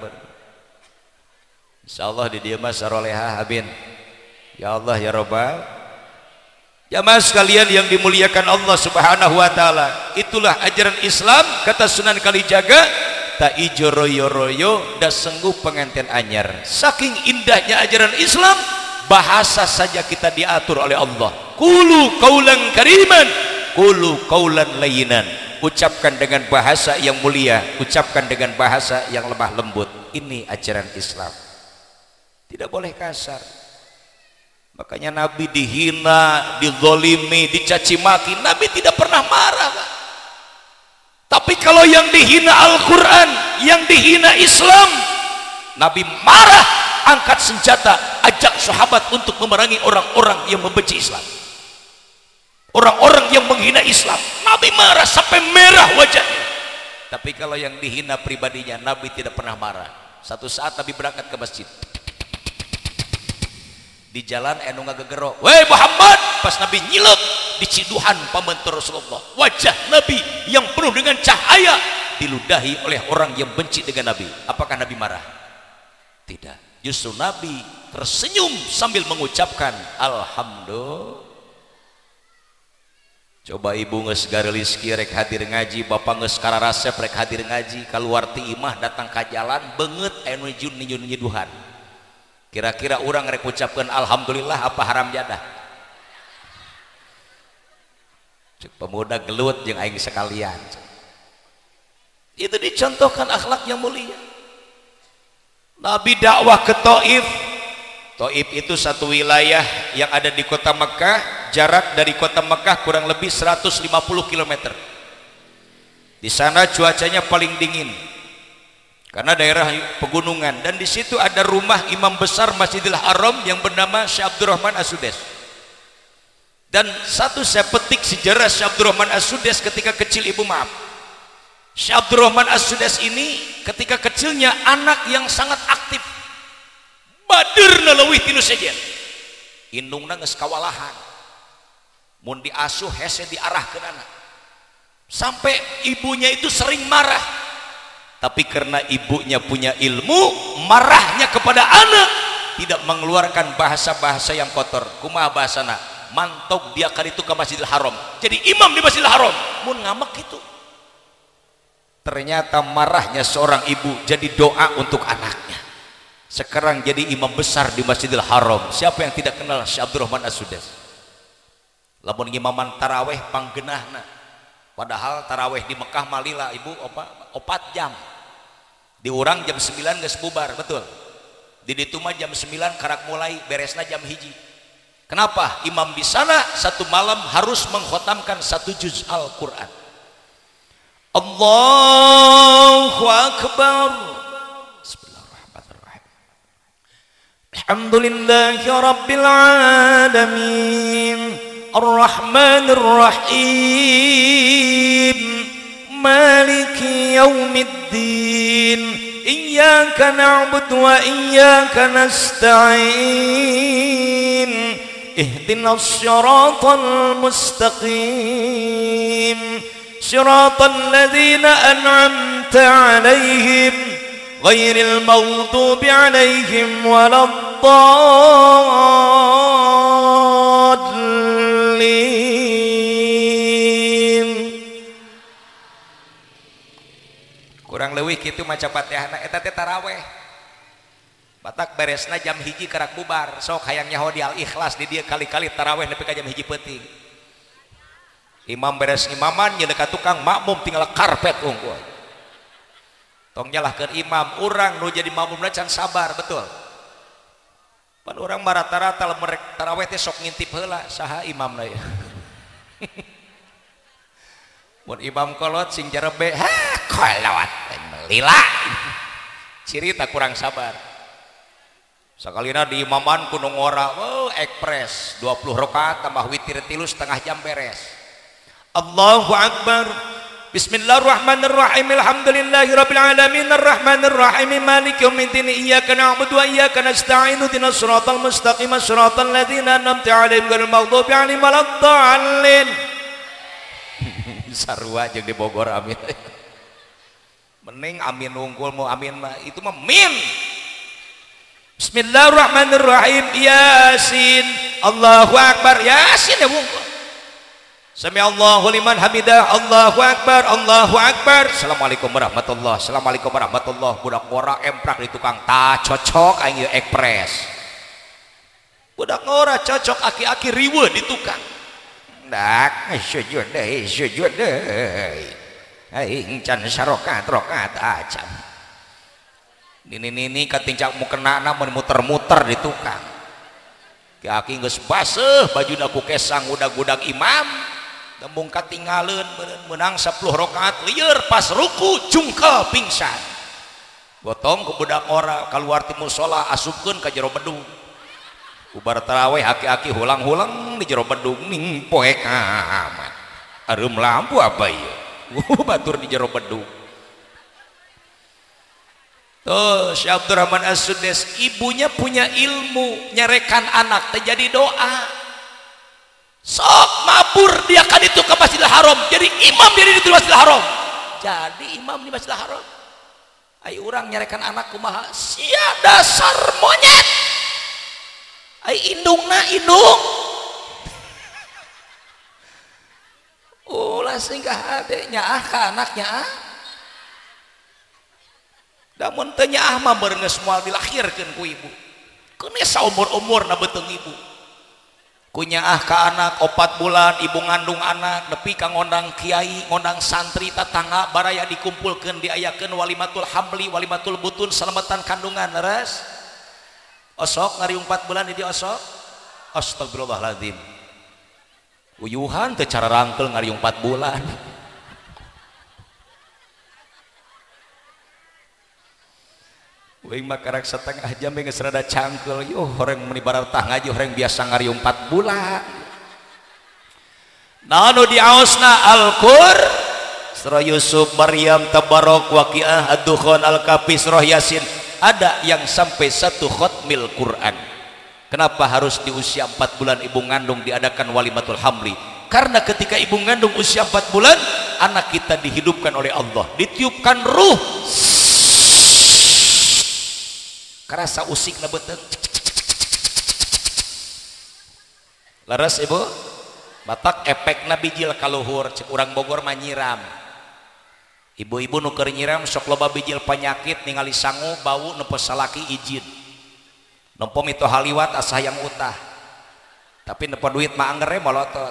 insyaallah di dieu mah saroleha habin ya Allah ya Rabbal jamaah sekalian yang dimuliakan Allah Subhanahu wa taala itulah ajaran Islam kata Sunan Kalijaga ta ijo royo-royo da sengguh pengantin anyar saking indahnya ajaran Islam bahasa saja kita diatur oleh Allah qulu qaulan kariman qulu qaulan layyinan ucapkan dengan bahasa yang mulia ucapkan dengan bahasa yang lemah lembut ini ajaran Islam tidak boleh kasar makanya Nabi dihina dizalimi dicaci maki Nabi tidak pernah marah tapi kalau yang dihina Al-Quran yang dihina Islam Nabi marah angkat senjata ajak sahabat untuk memerangi orang-orang yang membenci Islam orang-orang yang menghina Islam Nabi marah sampai merah wajahnya tapi kalau yang dihina pribadinya Nabi tidak pernah marah satu saat Nabi berangkat ke masjid di jalan anu ngagegero weh Muhammad pas Nabi nyilek di ciduhan pamentor Rasulullah wajah Nabi yang penuh dengan cahaya diludahi oleh orang yang benci dengan Nabi. Apakah Nabi marah? Tidak. Justru Nabi tersenyum sambil mengucapkan alhamdulillah. Coba ibu geus gareuliski rek hadir ngaji, bapak geus kararasep rek hadir ngaji, kaluar ti imah datang ka jalan beungeut anu nyunyuduhan. Kira-kira urang rek ucapkeun alhamdulillah apa haram jadah? Cek pemuda gelut jeung aing sekalian. Itu dicontohkan akhlak yang mulia. Nabi dakwah ke Taif. Taif itu satu wilayah yang ada di kota Mekah. Jarak dari kota Mekah kurang lebih 150 km. Di sana cuacanya paling dingin karena daerah pegunungan, dan di situ ada rumah imam besar Masjidil Haram yang bernama Syekh Abdurrahman As-Sudais. Dan satu saya petik sejarah Syekh Abdurrahman As-Sudais ketika kecil, ibu maaf. Syekh Abdurrahman As-Sudais ini ketika kecilnya anak yang sangat aktif. Baderna leuwih tinu sejen. Indungna geus kawalahan. Mun diasuh hese diarahkeun anak. Sampai ibunya itu sering marah. Tapi karena ibunya punya ilmu, marahnya kepada anak tidak mengeluarkan bahasa-bahasa yang kotor. Kumaha bahasana? Mantog dia kali itu ke Masjidil Haram. Jadi imam di Masjidil Haram. Mun ngamak itu. Ternyata marahnya seorang ibu jadi doa untuk anaknya. Sekarang jadi imam besar di Masjidil Haram. Siapa yang tidak kenal Syekh Abdurrahman As-Sudais? Lamun ngimaman taraweh panggenahna, padahal taraweh di Mekah malila ibu 4 jam, diurang jam 9 geus bubar, betul. Di ditu mah jam 9 karak mulai, beresna jam 1. Kenapa? Imam di sana satu malam harus mengkhatamkan 1 juz Al-Quran. Allahu Akbar. Bismillahirrahmanirrahim. Alhamdulillahi Rabbil Alamin. الرحمن الرحيم مالك يوم الدين إياك نعبد وإياك نستعين اهدنا الصراط المستقيم صراط الذين أنعمت عليهم غير المغضوب عليهم ولا الضالين. Kurang leuwih kitu maca Fatihahna eta teh taraweh. Batak beresna jam 1 kerak bubar. Sok hayang nyaho di Al-Ikhlas di dieu kali-kali taraweh nepi ka jam 1 peuting. Imam beres imaman nya ka tukang makmum tinggal karpet unggul. Tong nyalahkeun imam, urang nu jadi makmumna can sabar, betul. Pan urang mah rata-rata lamun rek taraweh teh sok ngintip heula saha imamna ya. Mun imam kolot sing jarebe, ha kolot lila. Cirita kurang sabar. Sakalina di imaman kudu ngora, ekpres 20 rakaat tambah witir 3 setengah jam beres. Allahu Akbar. Bismillahirrahmanirrahim. Alhamdulillahirabbil alamin arrahmanir rahim maliki yaumiddin iyyaka na'budu wa iyyaka nasta'in ihdinas siratal mustaqim siratal ladzina an'amta 'alaihim ghairil maghdubi 'alaihim waladdallin. Sarua jeung di Bogor amin. Mending amin unggul mau amin mah itu mah min. Bismillahirrahmanirrahim. Yasin. Allahu Akbar. Yasin ya unggul. Sami Allahu liman hamidah. Allahu Akbar. Allahu Akbar. Assalamualaikum warahmatullahi. Assalamualaikum warahmatullahi. Budak ngora emprak di tukang ta cocok aing ekpres. Budak ngora cocok aki-aki riweuh di tukang. Dak sujud deui. Aing can sarokat rokat acan. Nini katingcak mukenana mun muter-muter di tukang. Ki geus baseuh bajuna ku kesang udag-udag imam. Tembung katinggalin menang 10 rakaat lieur pas ruku jungkel pingsan. Gotong ke budak ora keluar ti mushola asupkeun ka jero bedung. Ubar tarawih aki-aki hulang-hulang di jero bedung ning poe amat. Areum lampu apa ieu? Batur di jero bedung. Tuh Syekh Abdurrahman As-Sudais ibunya punya ilmu nyarekan anak teh jadi doa. Sok mabur dia kan itu ke Masjidil Haram jadi imam dia di Masjidil Haram jadi imam di Masjidil Haram. Ai urang nyarekan anak kumaha sia dasar monyet. Ai indungna indung. Ulah singgah adeknya ka anaknya Damun teu nyaah mah beureugeus moal dilahirkeun ku ibu. Keun saumur-umurna beuteung ibu. Ku nyaah ka anak 4 bulan ibu ngandung anak nepi ka ngondang kiai, ngondang santri tatangga baraya dikumpulkeun diayakeun walimatul hamli, walimatul butun salamatan kandungan leres. Osok ngariung 4 bulan di osok. Astagfirullahaladzim. Uyuhan teu cara rangkel ngariung 4 bulan. Wing makarak setengah jam geus rada cangkel yo horeng meni baratah ngaji horeng biasa ngariung 4 bulan. Nanu diaosna Al-Qur surah Yusuf, Maryam, Tabarok, Waqiah, Ad-Dukhan, Al-Kahfi, surah Yasin ada yang sampai 1 khatmil Quran. Kenapa harus di usia 4 bulan ibu ngandung diadakan walimatul hamli? Karena ketika ibu ngandung usia 4 bulan anak kita dihidupkan oleh Allah, ditiupkan ruh karasa usik na beteung leres ibu batak efek na bijil kaluhur cek urang Bogor mah nyiram ibu-ibu nu keur nyiram sok loba bijil penyakit ningali sangu bau nepos salaki izin nempom itu haliwat asa yang utah tapi nepo duit mah angger molotot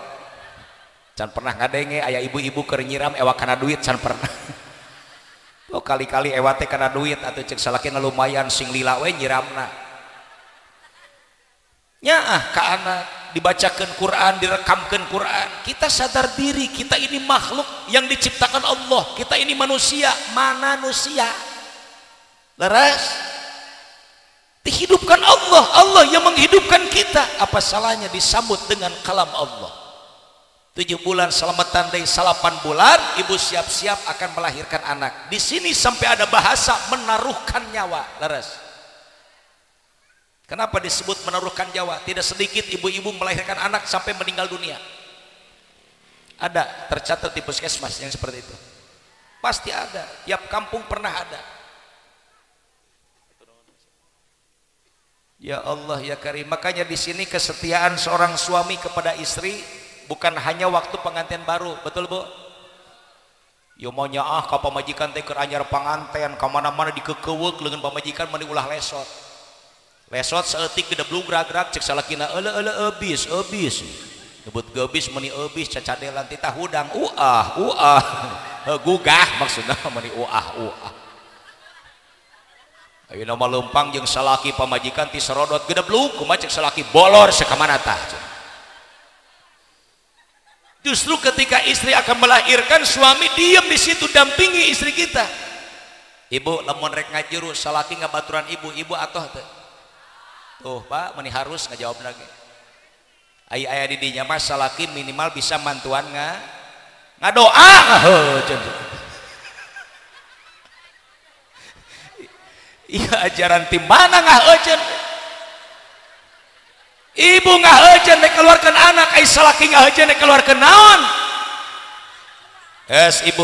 can pernah ngadenge aya ibu-ibu keur nyiram ewa kana duit can pernah. Oh kali-kali ewate karena duit atau cek salakina lumayan sing lila we nyiramna nyaah ka anak dibacakan Quran, direkamkan Quran. Kita sadar diri kita ini makhluk yang diciptakan Allah, kita ini manusia, manusia leres dihidupkan Allah, Allah yang menghidupkan kita. Apa salahnya disambut dengan kalam Allah? 7 bulan selamatan dari 8 bulan ibu siap-siap akan melahirkan anak. Di sini sampai ada bahasa menaruhkan nyawa leres. Kenapa disebut menaruhkan nyawa? Tidak sedikit ibu-ibu melahirkan anak sampai meninggal dunia. Ada tercatat di puskesmas yang seperti itu. Pasti ada, tiap kampung pernah ada. Ya Allah ya Karim. Makanya di sini kesetiaan seorang suami kepada istri bukan hanya waktu pengantin baru, betul Bu? Yo mau nyaah ka pamajikan teh keur anyar panganten, ka mana-mana dikekeuweuk leungeun pamajikan meni ulah lesot. Lesot saeutik gede blugrag-grag cek salakina eule eubis. Nyebut geubis meni eubis cacadelan ti tah hudang gugah maksudna meni uah. Ayeuna mah leumpang jeung salaki pamajikan ti serodot gede blug kumaha cek salaki bolor sakamana tah. Justru ketika istri akan melahirkan, suami diam di situ dampingi istri kita. Ibu lamun rek ngajuru salaki ngabaturan ibu atoh teh. Tuh Pak, meni harus ngajawab lagi. Aya di dinya mah salaki minimal bisa mantuan ngadoa. Iya ajaran ti mana ngaheuceun. Ibu ngaheuceun rek keluarkan anak, ai salaki ngaheuceun rek keluarkan naon? Ibu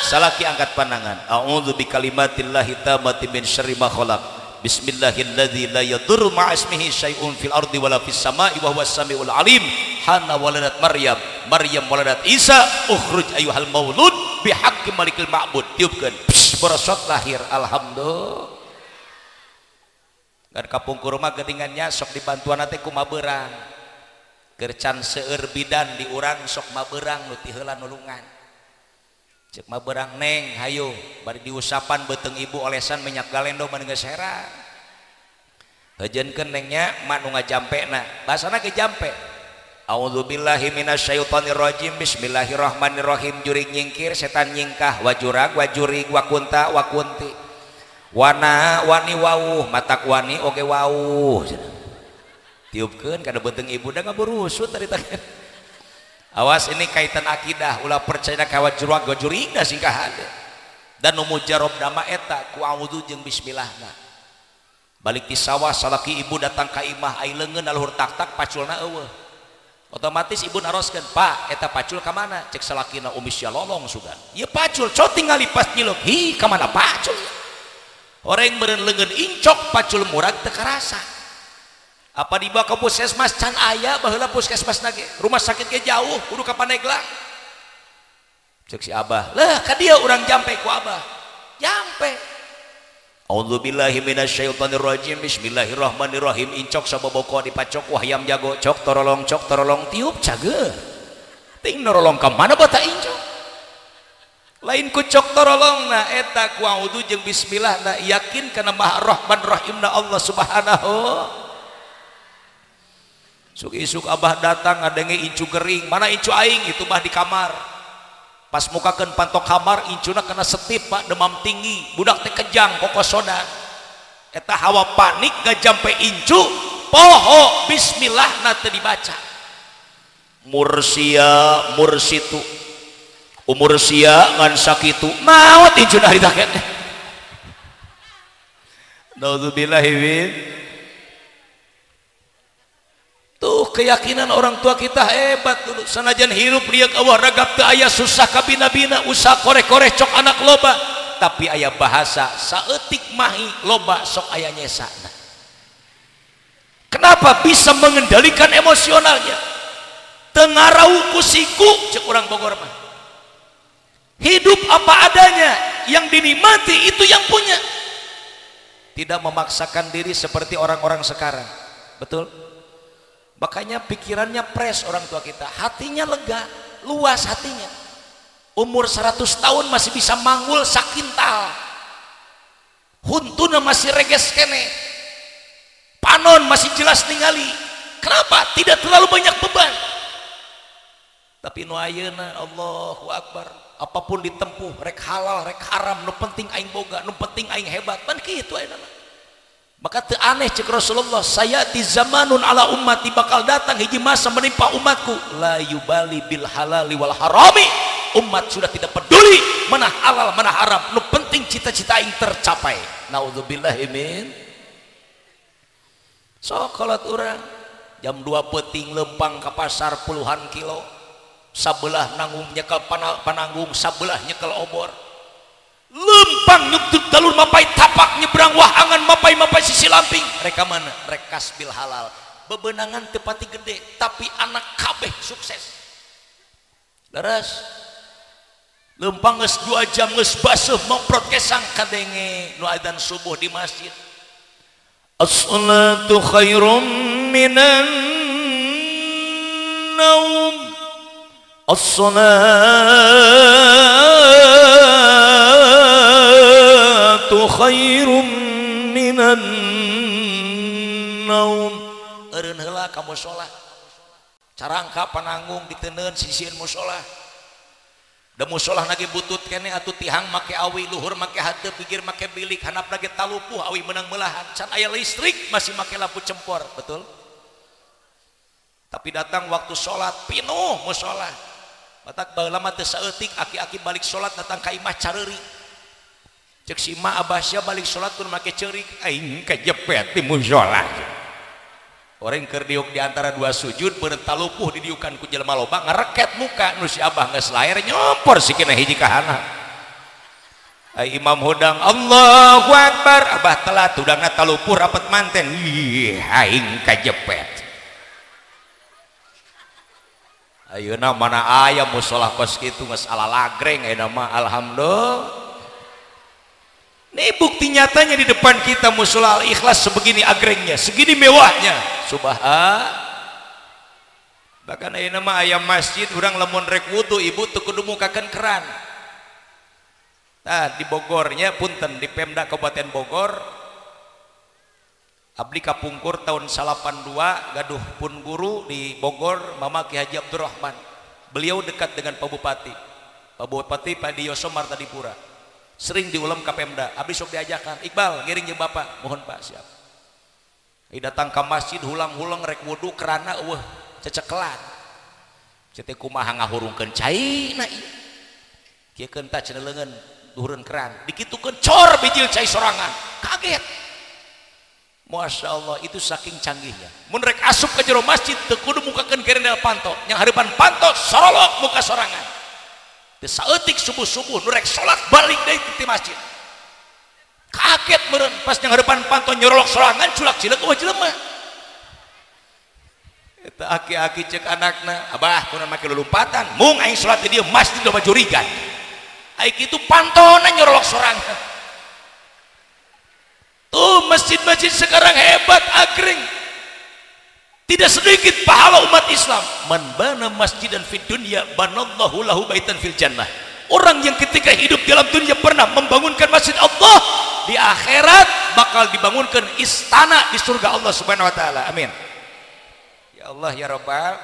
salaki angkat pandangan. A'udzu bikalimatillahi tammati min syarri ma khalaq. Bismillahilladzi la yadurru ma'a ismihi syai'un fil ardi wala fis sama'i wa huwas samiul alim. Hana waladat Maryam waladat Isa. Ukhruj ayyuhal maulud bihaqqi malikil ma'bud. Tiupkeun. Borosot lahir, alhamdulillah. Kan kapungkur rumah geningannya sok dibantuan nanti ku maberang gercan seueur bidan di urang sok maberang nu ti heula nulungan cek maberang neng hayu bari diusapan beuteung ibu olesan minyak galendo mani geus herang heujeunkeun nengnya mak nu ngajampena basana ge jampe a'udzubillahi minasyaitonir rajim bismillahirrahmanirrahim jurig nyingkir setan nyingkah wajurag wajurig wakunta wakunti wana wani wawuh matak wani oge wawuh tiupkeun kada beuteung ibu da ngaburusut tadi teh awas ini kaitan akidah ulah percaya ka wajurag wajurig da singkah hade dan nu mujarab nama eta ku a'udzu jeung bismillahna balik ti sawah salaki ibu datang ka imah ai leungeun alhur tak-tak paculna eueuh otomatis ibu naroskeun, Pak eta pacul ka mana? Cek salakina umis ya lolong sugan. Ieu pacul cot tinggal lipas nyiluk. Hi ka mana pacul? Orang meureun leungeun incok pacul murag teu karasa. Apa dibawa ke puskesmas can aya baheula puskesmas nage. Rumah sakit ge jauh kudu ka Pandeglang. Cek si Abah, "Lah ka dieu urang jampe ku Abah." Jampe. A'udzubillahi minasyaitonirrajim. Bismillahirrahmanirrahim. Incok saboboko dipacok wahyam jago cok torolong tiup cager. Ting norolong ka mana bata incok? Lain ku cok torolong na eta ku a'udzu jeung bismillah na yakin kana Maha Rahman Rahimna Allah Subhanahu. Suk isuk Abah datang ngadenge incu gering. Mana incu aing? Itu mah di kamar. Pas mukakeun pantok kamar incuna kena setip Pak, demam tinggi, budak teh kejang kokosodan. Eta hawa panik ngajampe incu, poho bismillah na teu dibaca. Mursia mursitu. Umur sia ngan sakitu. Maot incuna harita keneh. Naudzubillahi min. Tuh keyakinan orang tua kita hebat dulu. Sanajan hirup liak Allah ragap teu aya susah kabina-bina usaha korek-korek cok anak loba, tapi aya bahasa saeutik mahi loba sok aya nyesana. Kenapa bisa mengendalikan emosionalnya? Tengarau kusiku cek orang Bogor mah. Hidup apa adanya, yang dinikmati itu yang punya. Tidak memaksakan diri seperti orang-orang sekarang. Betul? Makanya pikirannya fresh orang tua kita, hatinya lega, luas hatinya. Umur 100 tahun masih bisa manggul sakintal, huntuna masih reges kene, panon masih jelas ningali. Kenapa? Tidak terlalu banyak beban. Tapi nu ayeuna Allahu Akbar, apapun ditempuh rek halal rek haram, nu penting aing boga, nu penting aing hebat, pan kitu ayeuna. Maka teu aneh cek Rasulullah, sayati zamanun ala ummati, bakal datang hiji masa menimpa umatku la yubali bil halali wal harami. Umat sudah tidak peduli mana halal mana haram, nu penting cita-cita aing tercapai. Naudzubillahi min. Sokolat urang jam 2 peuting lempang ka pasar puluhan kilo, sabelah nanggung nyekel pananggung, sabelah nyekel obor. Lempang nyuktuk dalur mapai tapak nyebrang wahangan mapai sisi lamping. Reka mana? Rek kasbil halal. Bebenangan tepati gede, tapi anak kabeh sukses. Leres. Lempang geus 2 jam geus baseuh memprot kesang kadenge nu adzan subuh di masjid. As-salatu khairum minan naum. As-salatu khairum minan naum. Eureun heula ka mushola. Carangka pananggung diteuneun sisieun mushola. Da musholah nage butut kene atuh tihang make awi, luhur make hadeup, pinggir make bilik, handap nage talupuh awi meunang meulahan. Can aya listrik masih make lampu cempor, betul? Tapi datang waktu sholat pinuh musholah. Batak baheula mah teu saeutik aki-aki balik sholat datang ka imah careuri. Cek si ma abah sia balik sholat kun make ceurik, aing kejepet di musholah. Orang keur diuk di antara 2 sujud beureuh talupuh didiukan ku jelema loba ngareket muka nu si abah geus lair nyompor sikina hiji kahana. Ai imam hodang Allahu Akbar, abah telat udangna talupuh rapet manten. Ih aing kejepet. Ayeuna mana aya musholah kos kitu geus ala lagreng ayeuna mah alhamdulillah. Ini bukti nyatanya di depan kita musholah Al-Ikhlas sebegini agrengnya, segini mewahnya. Subhan. Bahkan ayeuna mah aya masjid urang lamun rek wudu ibu teu kudu mukakeun keran. Nah, di Bogornya punten di Pemda Kabupaten Bogor abdi kapungkur tahun 82 gaduh pun guru di Bogor Mama Ki Haji Abdurrahman. Beliau dekat dengan Pak Bupati. Pak Bupati Pak Diyoso Martadipura. Sering diulam ke Pemda, abdi sok diajakan, Iqbal ngiring jeung bapak, mohon pak siap. Datang ke masjid hulang-hulang rek wudu kerana eueuh cecekelan. Cete kumaha ngahurungkeun cai na ieu. Kieu keun tah cenah leungeun duhureun keran, dikitukeun cor bijil cai sorangan. Kaget. Masya Allah, itu saking canggihnya. Mun rek asup ke jero masjid teu kudu mukakeun gerendel panto, yang harapan panto sorolok muka sorangan. Teu saeutik subuh-subuh nu rek salat balik deui ti masjid. Kaget meureun pas yang harapan panto nyorolok sorangan culak cileuk eueuh jelema. Eta aki-aki cek anakna, "Abah, kunaon make lulumpatan? Mung aing salat di dieu masjid loba jurigan." Ai kitu pantona nyorolok sorangan. Tuh masjid-masjid sekarang hebat, agreng. Tidak sedikit pahala umat Islam. Man bana masjidan fid dunya banallahu lahu baitan fil jannah. Orang yang ketika hidup dalam dunia pernah membangunkan masjid Allah, di akhirat bakal dibangunkan istana di surga Allah Subhanahu wa taala. Amin. Ya Allah ya Rabbal.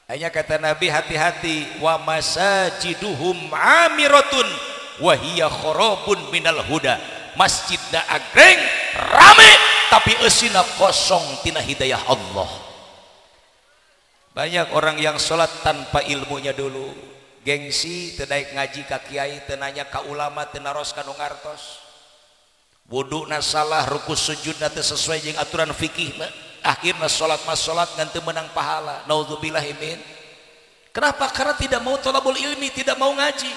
Hanya kata Nabi, hati-hati, wa masajiduhum amiratun wa hiya kharabun minal huda. Masjidna agreng rame tapi eusina kosong tina hidayah Allah. Banyak orang yang sholat tanpa ilmunya dulu, gengsi, teu daek ngaji ka kiai, teu nanya ka ulama, teu naroskan nu ngartos. Wuduna salah, ruku sujudna teu sesuai jeung aturan fikih, akhirna sholat mas sholat ngan teu menang pahala. Naudzubillah min. Kenapa? Karena tidak mau thalabul ilmi, tidak mau ngaji,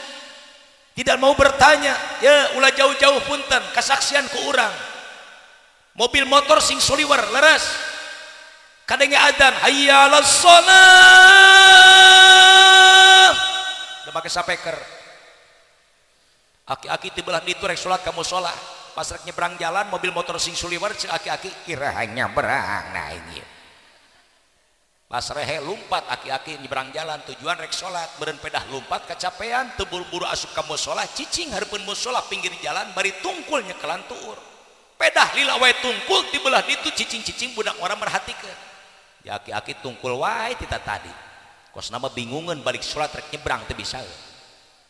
tidak mau bertanya. Ya ulah jauh-jauh punten kasaksian ku urang mobil motor sing soliwar leres kadenge adzan hayya 'alas shalah udah make sapeker aki-aki ti belah ditu rek salat ka mushola pas rek nyebrang jalan mobil motor sing soliwar cek aki-aki kira nyabrang nah ini pas rehe lumpat aki-aki nyebrang jalan tujuan rek salat beureun pedah lumpat kecapean teu buru-buru asup ka mushola cicing hareupeun mushola pinggir jalan bari tungkul nyekelan tuur pedah lila wae tungkul ti belah ditu cicing-cicing budak orang merhatikeun ya aki-aki tungkul wae ti tadi kosna mah bingungeun balik salat rek nyebrang teu bisa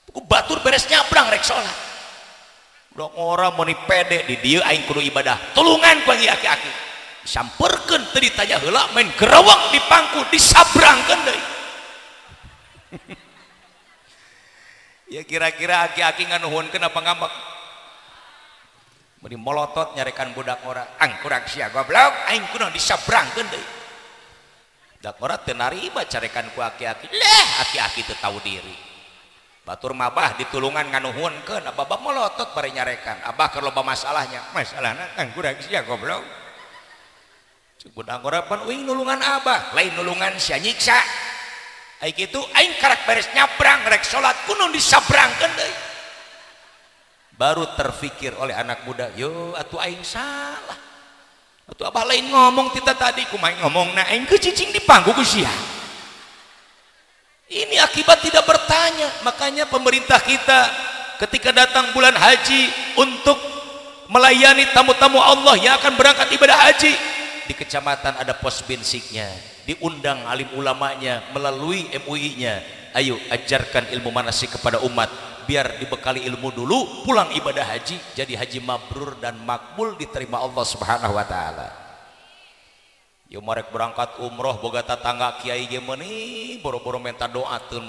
ku batur beres nyabrang rek salat budak orang mun pede di dieu aing kudu ibadah tulungan ku aki-aki samperkeun teu ditanya heula main gerawak di pangku disabrangkeun deui. Ya kira-kira aki-aki nganuhunkeun apa ngambek? Meni molotot nyarekan budak ora, kurang sia goblok, aing kunaon disabrangkeun deui. Budak ora teu narima carekan ku aki-aki. Leh, aki-aki teu tahu diri. Batur mabah ditulungan nganuhunkeun, abah molotot bari nyarekan. Abah keur loba masalahnya. Masalahna kurang sia goblok. Budak orang pan uing nulungan abah lain nulungan sia nyiksa ai kitu aing karak beres nyabrang rek salat kunaon disabrangkeun deui baru terfikir oleh anak muda yo atuh aing salah atuh abah lain ngomong tita tadi kumaha ngomongna aing ke cicing di pangku ku sia ini akibat tidak bertanya. Makanya pemerintah kita ketika datang bulan haji untuk melayani tamu-tamu Allah yang akan berangkat ibadah haji, di kecamatan ada pos bensinnya, diundang alim ulamanya melalui MUI-nya, ayo ajarkan ilmu manasik kepada umat biar dibekali ilmu dulu, pulang ibadah haji jadi haji mabrur dan makbul, diterima Allah Subhanahu wa taala. Yo marek berangkat umroh boga tatangga kiai ge meuni boro-boro minta doa tun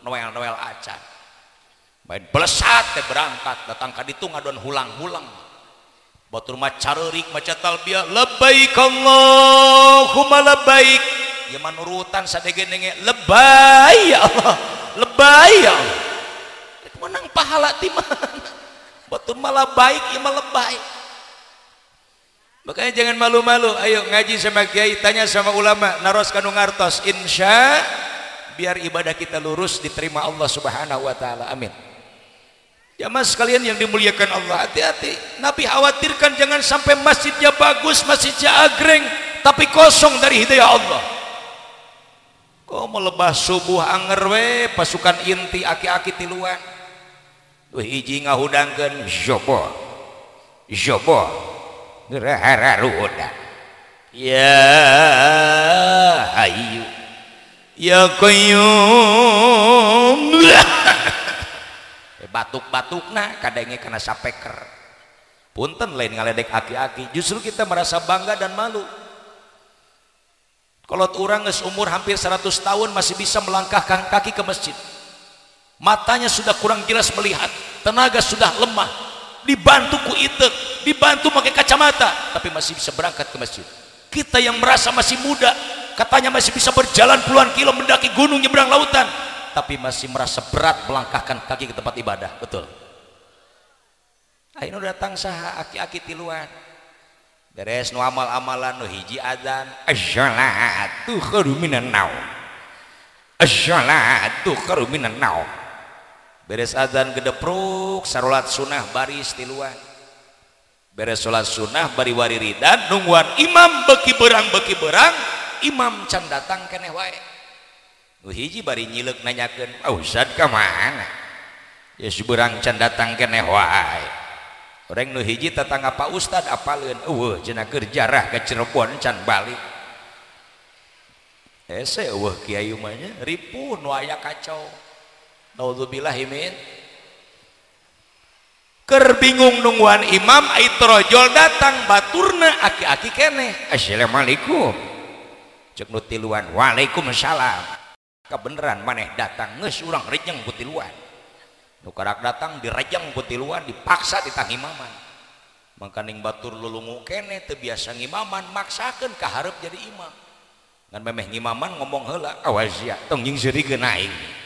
noel-noel acan. Main belesat teh berangkat datang ka ditu ngadon hulang-hulang. Batur mah careurik maca talbiyah labbaik Allahumma labbaik. Ya manurutan sadege-denge lebay ya Allah. Lebay ya Allah. Itu menang pahala ti mana? Batur malah baik ya malah baik. Makanya jangan malu-malu, ayo ngaji sama kiai, tanya sama ulama, naros kanu ngartos, insya biar ibadah kita lurus diterima Allah Subhanahu wa taala. Amin. Jamaah sekalian yang dimuliakan Allah, hati-hati. Nabi khawatirkan jangan sampai masjidnya bagus, masjidnya agreng, tapi kosong dari hidayah Allah. Kok mau lebah subuh anger we pasukan inti aki-aki tiluan. Tuh hiji ngahudangkeun jobo. Jobo. Gerahararuda. Ya Hayyu Ya Qayyum. Batuk-batukna kadenge kena sapeker. Punten lain ngaledek aki-aki. Justru kita merasa bangga dan malu. Kalau orang geus umur hampir 100 tahun masih bisa melangkahkan kaki ke masjid. Matanya sudah kurang jelas melihat, tenaga sudah lemah, dibantu ku itek. dibantu pakai kacamata, tapi masih bisa berangkat ke masjid. Kita yang merasa masih muda, katanya masih bisa berjalan puluhan kilo mendaki gunung nyebrang lautan, tapi masih merasa berat melangkahkan kaki ke tempat ibadah. Betul. Ayo datang saha aki-aki tiluan beres nu amal-amalan nu hiji adzan as-salatu khairum minan naum, as-salatu khairum minan naum. Beres adzan gedepruk salat sunnah baris tiluan, beres salat sunnah bari wariridan nungguan imam beki berang imam can datang keneh wae. Nu hiji bari nyileuk nanyakeun, "Ustaz ka mana?" Ya seberang can datang keneh wae. Orang nu hiji tetangga Pak Ustad apaleun, eueuh cenah keur jarah ke Cirebon can balik. Hese eueuh kiai mah nya ripuh nu aya kacau. Naudzubillahi min. Keur bingung nungguan imam ai trojol datang baturna aki-aki keneh. Assalamualaikum. Cek nu tiluan, waalaikumsalam. Kabeneran maneh datang geus urang rejeng ku tiluan. Nu karak datang direjeng ku tiluan dipaksa ditang imaman. Mangka ning batur lulungu keneh teu biasa ngimaman maksakeun ka hareup jadi imam. Ngan memeh ngimaman ngomong heula, awas ya tong jeung seurikeun aing.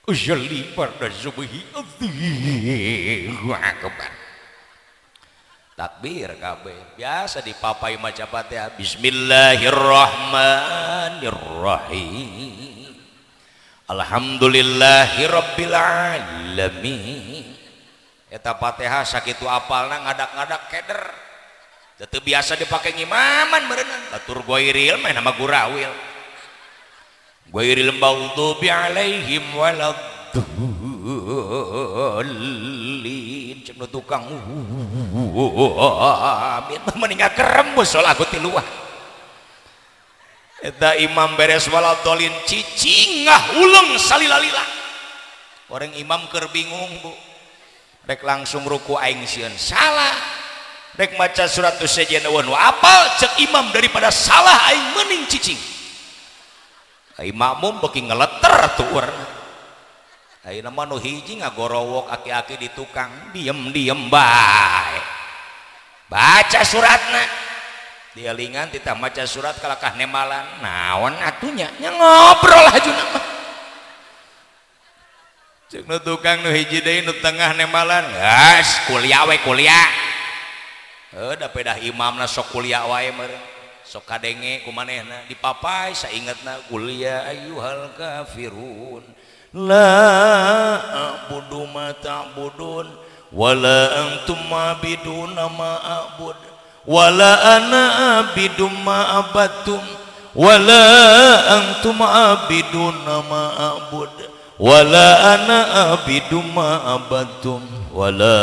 Ujalli pada subhi Allahu akbar. Takbir kabeh biasa dipapai maca Fatihah bismillahirrahmanirrahim alhamdulillahirabbil alamin. Eta Fatihah sakitu apalna ngadak-ngadak keder teu biasa dipake ngimaman meureunna batur goiril mah nama gurawil ghairil maghdubi alaihim waladdallin cek nu tukang amin meninggal kerembus soal aku tiluan eta imam beres waladdallin cicing ngahuleng salila-lila orang imam keur bingung bu rek langsung ruku aing sieun salah rek maca surat as-sajdah wa apal cek imam daripada salah aing mending cicing. Ai makmum beki ngeleter tuh urang. Ayeuna mah nu hiji ngagorowok aki-aki di tukang diem bae. Baca suratna. Dielingan titah maca surat kalakah nemalan. Naon atunya? Nya ngobrol hajuna mah. Ceuk nu tukang nu hiji deui nu tengah nemalan. Gas kuliah we kuliah. Da pedah imamna sok kuliah wae meureun. Sok kadenge kumanehna dipapai saingetna kuliah ayyuhal kafirun la a'budu ma ta'budun wala antum ma'biduna ma a'bud wala ana a'bidu ma abattum wala antum ma'biduna ma a'bud wala ana a'bidu ma abattum wala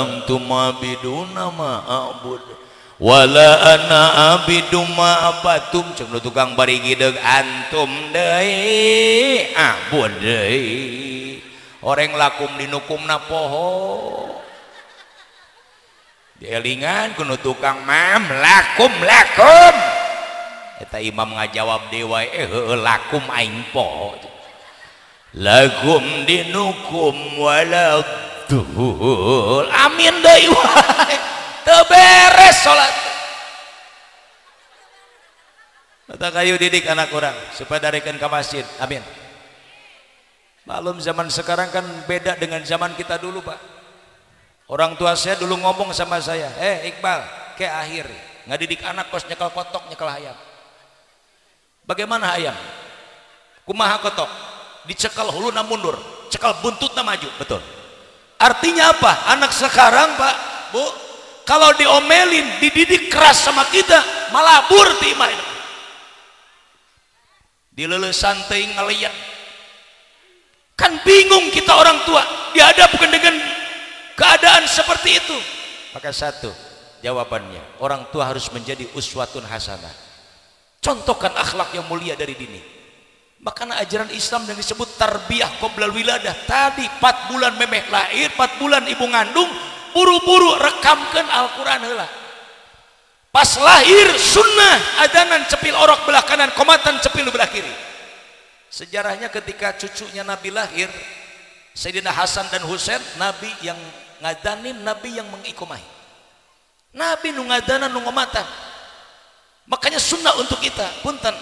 antum ma'biduna ma a'bud wala ana abidu ma abatum cek nu tukang bari gideug antum deui abud deui oreng lakum dinukumna poho dielingan ku nu tukang mam lakum eta imam ngajawab deui heueuh lakum aing poho lakum dinukum waladul amin deui wae beres salat. Kata kayu didik anak orang supaya darikan ke masjid. Amin. Maklum zaman sekarang kan beda dengan zaman kita dulu pak. Orang tua saya dulu ngomong sama saya, Iqbal, ke akhir ngadidik anak kos nyekel kotok nyekel ayam. Bagaimana ayam? Kumaha kotok? Dicekal huluna mundur, cekal buntutna maju. Betul. Artinya apa? Anak sekarang pak, bu, kalau diomelin, dididik keras sama kita, malah burti main. Dilele santai ngeliat. Kan bingung kita orang tua, dihadapkan dengan keadaan seperti itu. Maka satu, jawabannya, orang tua harus menjadi uswatun hasanah. Contohkan akhlak yang mulia dari dini. Makanya ajaran Islam yang disebut tarbiyah qoblal wiladah. Tadi 4 bulan memeh lahir, 4 bulan ibu ngandung, buru-buru rekamkan Al-Quran heula. Pas lahir sunnah adanan cepil orok belah kanan komatan cepil belah kiri. Sejarahnya ketika cucunya Nabi lahir Sayyidina Hasan dan Husain, Nabi yang ngadanin, Nabi yang mengikomahi. Nabi nu ngadanan nu ngomatan. Makanya sunnah untuk kita. Punten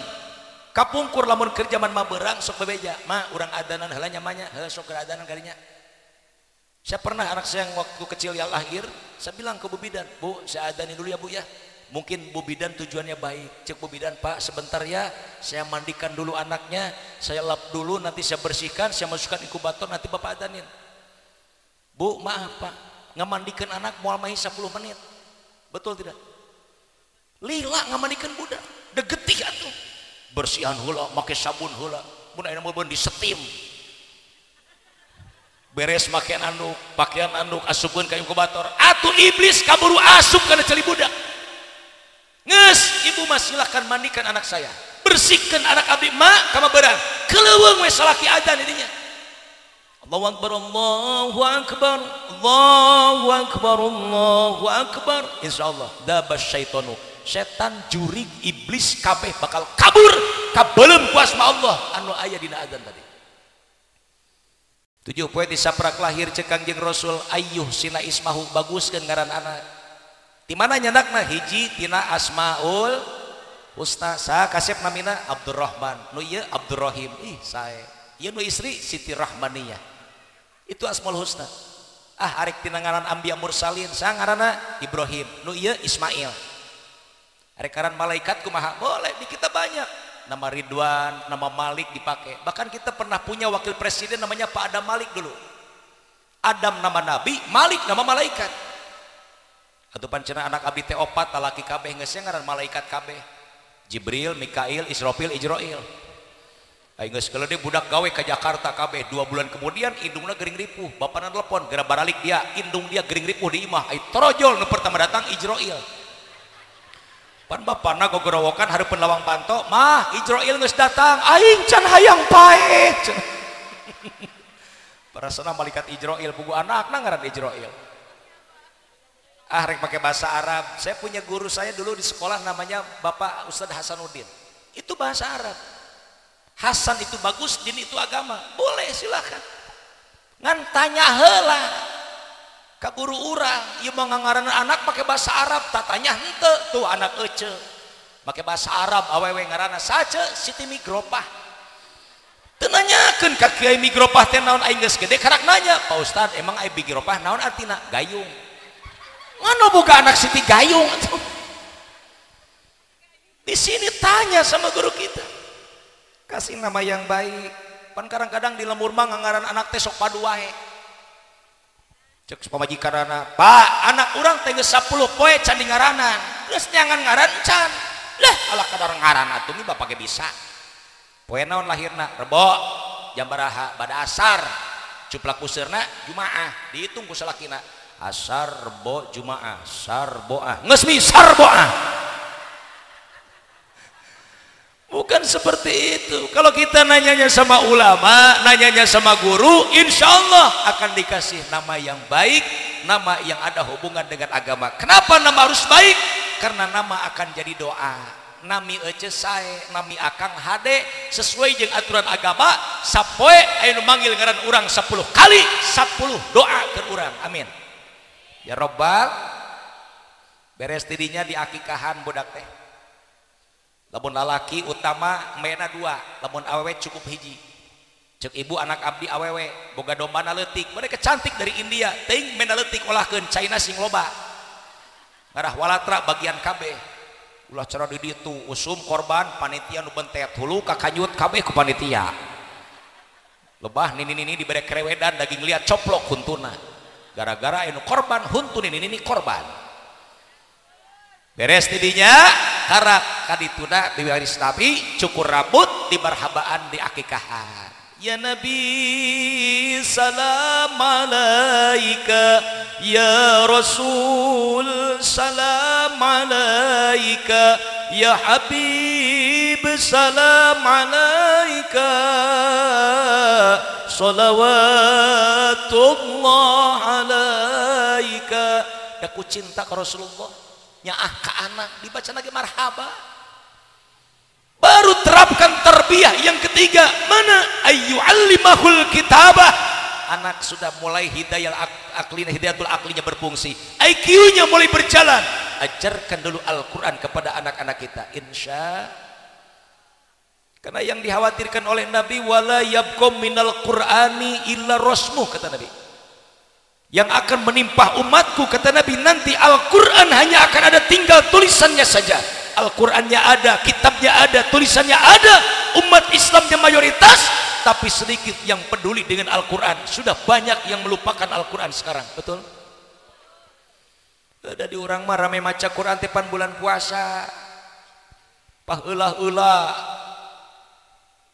kapungkur lamun keur zaman maberang sok bebeja mah urang adanan heula nyamanya heula sok adanan kalinya. Saya pernah anak saya yang waktu kecil ya lahir, saya bilang ke Bu Bidan, Bu saya adanin dulu ya Bu ya. Mungkin Bu Bidan tujuannya baik. Cek Bu Bidan, Pak sebentar ya, saya mandikan dulu anaknya, saya lap dulu, nanti saya bersihkan, saya masukkan inkubator, nanti Bapak adanin. Bu maaf Pak, ngamandikan anak moal mahi 10 menit. Betul tidak? Lila ngamandikan budak, degetih atuh. Bersihan heula, make sabun heula. Mun aya mun disetim. Beres pakaian anduk asupkeun ka inkubator. Atuh iblis kaburu asup kana celi budak. Nges, ibu mah silakan mandikan anak saya. Bersihkan anak abdi mak ka maberang. Keleuweung we salaki adzan didinya. Allahu akbar, Allahu akbar, Allahu akbar, Allahu akbar. Insyaallah dabas syaitanu. Setan jurig iblis kabeh bakal kabur kabeulem ku asma Allah anu aya dina adzan tadi. 7 poe disaprak lahir cek Kangjeng Rasul ayyuh sina ismahu baguskeun ngaran anak. Di mana nyandakna hiji tina asmaul husna. Sa kasep namina Abdurrahman, nu ieu Abdurrahim. Ih sae. Ieu nu istri Siti Rahmaniyah. Itu asmaul husna. Ah arek tina ngaran anbiya mursalin sa ngaranna Ibrahim, nu ieu Ismail. Arek karan malaikat kumaha? Boleh di kita banyak. Nama Ridwan, nama Malik dipakai. Bahkan kita pernah punya wakil presiden namanya Pak Adam Malik dulu. Adam nama nabi, Malik nama malaikat. Atuh pancena anak abdi teh 4 talaki kabeh geus ngaran malaikat kabeh. Jibril, Mikail, Israfil, Ijrail. Ai geus keuleuh budak gawe ka Jakarta kabeh. 2 bulan kemudian indungna gering ripuh. Bapana telepon, gara baralik dia, indung dia gering ripuh di imah. Ai torojol nu pertama datang Ijrail. Pan bapana gogorowokan hareupeun lawang panto, mah Ijrail geus datang, aing can hayang pae. Parasana malaikat Ijrail pugu anakna ngaran Ijrail. Ah rek pakai bahasa Arab. Saya punya guru saya dulu di sekolah namanya Bapak Ustadz Hasanuddin. Itu bahasa Arab. Hasan itu bagus, din itu agama. Boleh silakan. Ngan tanya heula. Ka guru urang, ieu mah ngangaranan anak pakai bahasa Arab, tatanya henteu tuh anak ece. Pakai bahasa Arab awewe ngaranna sace Siti Migropah. Teu nanyakeun ka Kiai Migropah teh naon aing geus gede karak nanya, Pak Ustad emang ai Migropah naon artina? Gayung. Mana boga anak Siti Gayung atuh. Di sini tanya sama guru kita. Kasih nama yang baik. Pan kadang-kadang di lembur mah ngangaranan anak teh sok padu wae. Cek pamajikanana, Pak anak urang teh geus 10 poe can di ngaranan geus nyangan ngaran can lah alah kadar ngaran atuh mi bapak ge bisa poe naon lahirna Rebo jam baraha bada asar cuplak puseurna Jumaah dihitung ku salakina asar Rebo Jumaah sarboah geus mi sarboah. Bukan seperti itu. Kalau kita nanyanya sama ulama, nanyanya sama guru, insya Allah akan dikasih nama yang baik, nama yang ada hubungan dengan agama. Kenapa nama harus baik? Karena nama akan jadi doa. Nami ece sae, nami akang hade sesuai dengan aturan agama. Sapoe anu manggil ngaran urang 10 kali, 10 doa ke urang. Amin. Ya Rabbal, beres tidinya di akikahan budak teh. Lamun lalaki utama mena 2, lamun awewe cukup hiji. Cek ibu anak abdi awewe boga dombana leutik, mereka cantik dari India, teuing mena leutik olahkeun China sing loba. Ngarah walatra bagian kabeh. Ulah cara di ditu usum korban panitia nu bentet hulu kakanyut kabeh ku panitia. Lebah nini dibere kerewedan daging liat coplok huntuna. Gara-gara anu korban huntun nini korban. Beres tidinya harak kadituna di waris Nabi cukur rambut di marhabaan di akikahan. Ya Nabi salam alaika, ya Rasul salam alaika, ya Habib salam alaika, salawatullah alaika. Daku cinta ke Rasulullah nyaah ka anak dibaca lagi marhaba. Baru terapkan tarbiyah yang ketiga, mana ayyu'allimahul kitabah. Anak sudah mulai hidayah aklina hidayatul aklinya berfungsi, IQ-nya mulai berjalan. Ajarkan dulu Al-Quran kepada anak-anak kita, insya. Karena yang dikhawatirkan oleh Nabi, wala yabqam minal Qur'ani illa rasmuh, kata Nabi. Yang akan menimpa umatku, kata Nabi, nanti Al-Quran hanya akan ada tinggal tulisannya saja. Al-Qurannya ada, kitabnya ada, tulisannya ada, umat Islamnya mayoritas, tapi sedikit yang peduli dengan Al-Quran. Sudah banyak yang melupakan Al-Quran sekarang, betul? Ada di orang mah rame maca Quran tepan bulan puasa, paheulah-eulah,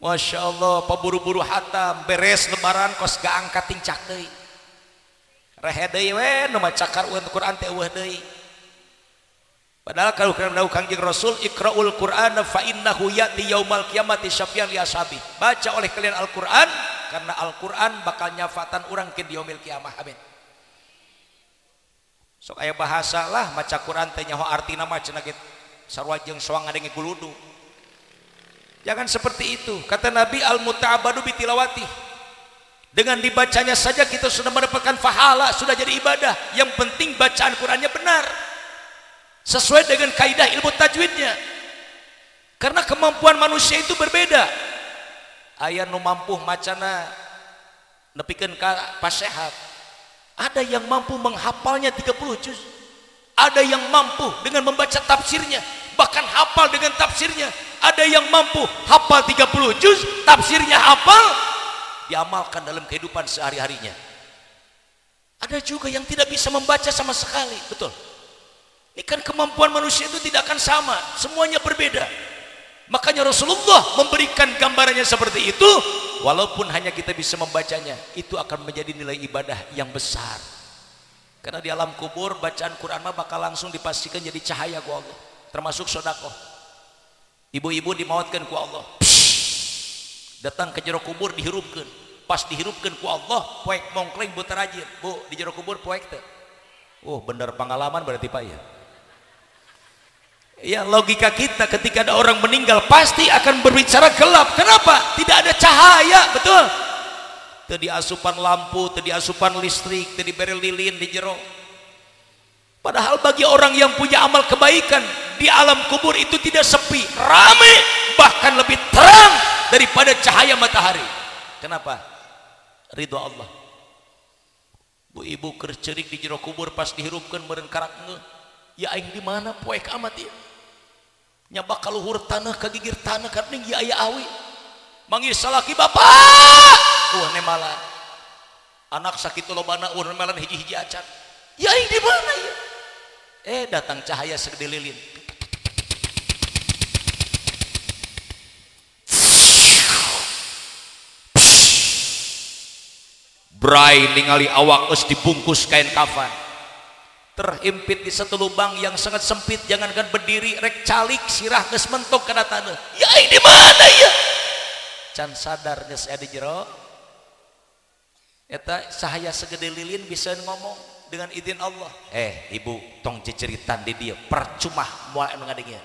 Masya Allah, paburu-buru hatam, beres lebaran kos gak angkat tincak deui. Rehe deui we nu maca Quran teh eueuh deui. Padahal kalau kena Kangjeng Rasul, Iqra'ul Qur'an fa innahu ya'ti yaumal qiyamati syafi'an li ashabi. Baca oleh kalian Al-Qur'an karena Al-Qur'an bakal nyafatan urang ke di yaumil qiyamah. Amin. Sok aya bahasa lah maca Quran teh nyaho artina mah cenah kitu. Sarua jeung soang ngadenge guludu. Jangan seperti itu. Kata Nabi, al-muta'abbadu bitilawati. Dengan dibacanya saja kita sudah mendapatkan pahala, sudah jadi ibadah. Yang penting bacaan Qur'annya benar, sesuai dengan kaidah ilmu tajwidnya. Karena kemampuan manusia itu berbeda. Aya nu mampu macana nepikeun ka pasehat. Ada yang mampu menghafalnya 30 juz. Ada yang mampu dengan membaca tafsirnya, bahkan hafal dengan tafsirnya. Ada yang mampu hafal 30 juz, tafsirnya hafal, diamalkan dalam kehidupan sehari-harinya. Ada juga yang tidak bisa membaca sama sekali, betul? Ini kan kemampuan manusia itu tidak akan sama, semuanya berbeda. Makanya Rasulullah memberikan gambarannya seperti itu. Walaupun hanya kita bisa membacanya, itu akan menjadi nilai ibadah yang besar. Karena di alam kubur bacaan Quran mah bakal langsung dipastikan jadi cahaya ku Allah, termasuk sedekah. Ibu-ibu dimautkan ku Allah, datang ke jero kubur dihirupkeun. Pas dihirupkeun ku Allah, poek mongkleng buta rajin. Bu, di jero kubur poek teh. Oh, bener pengalaman berarti Pak ya. Ya, logika kita ketika ada orang meninggal pasti akan berbicara gelap. Kenapa? Tidak ada cahaya, betul? Tadi asupan lampu, tadi asupan listrik, tadi beri lilin di jero. Padahal bagi orang yang punya amal kebaikan, di alam kubur itu tidak sepi, ramai, bahkan lebih terang daripada cahaya matahari. Kenapa? Ridho Allah. Bu ibu kercerik di jero kubur pas dihirupkan meureun karakna. Ya aing di mana poek amat ya. Nya bakal luhur tanah ka gigir tanah karena ya aya awi. Manggil salaki bapak. Nemalan. Anak sakit lobana nemalan hiji-hiji acan. Ya aing di mana ya? Datang cahaya segede lilin. Brai ningali awak geus dibungkus kain kafan, terhimpit di satu lubang yang sangat sempit. Jangankan berdiri, rek calik sirah geus mentok kana taneuh. Ya di mana ya? Can sadar geus aya di jero. Eta cahaya segede lilin bisa ngomong dengan izin Allah. Ibu tong ceceritan di dia percuma moal anu ngadengnya.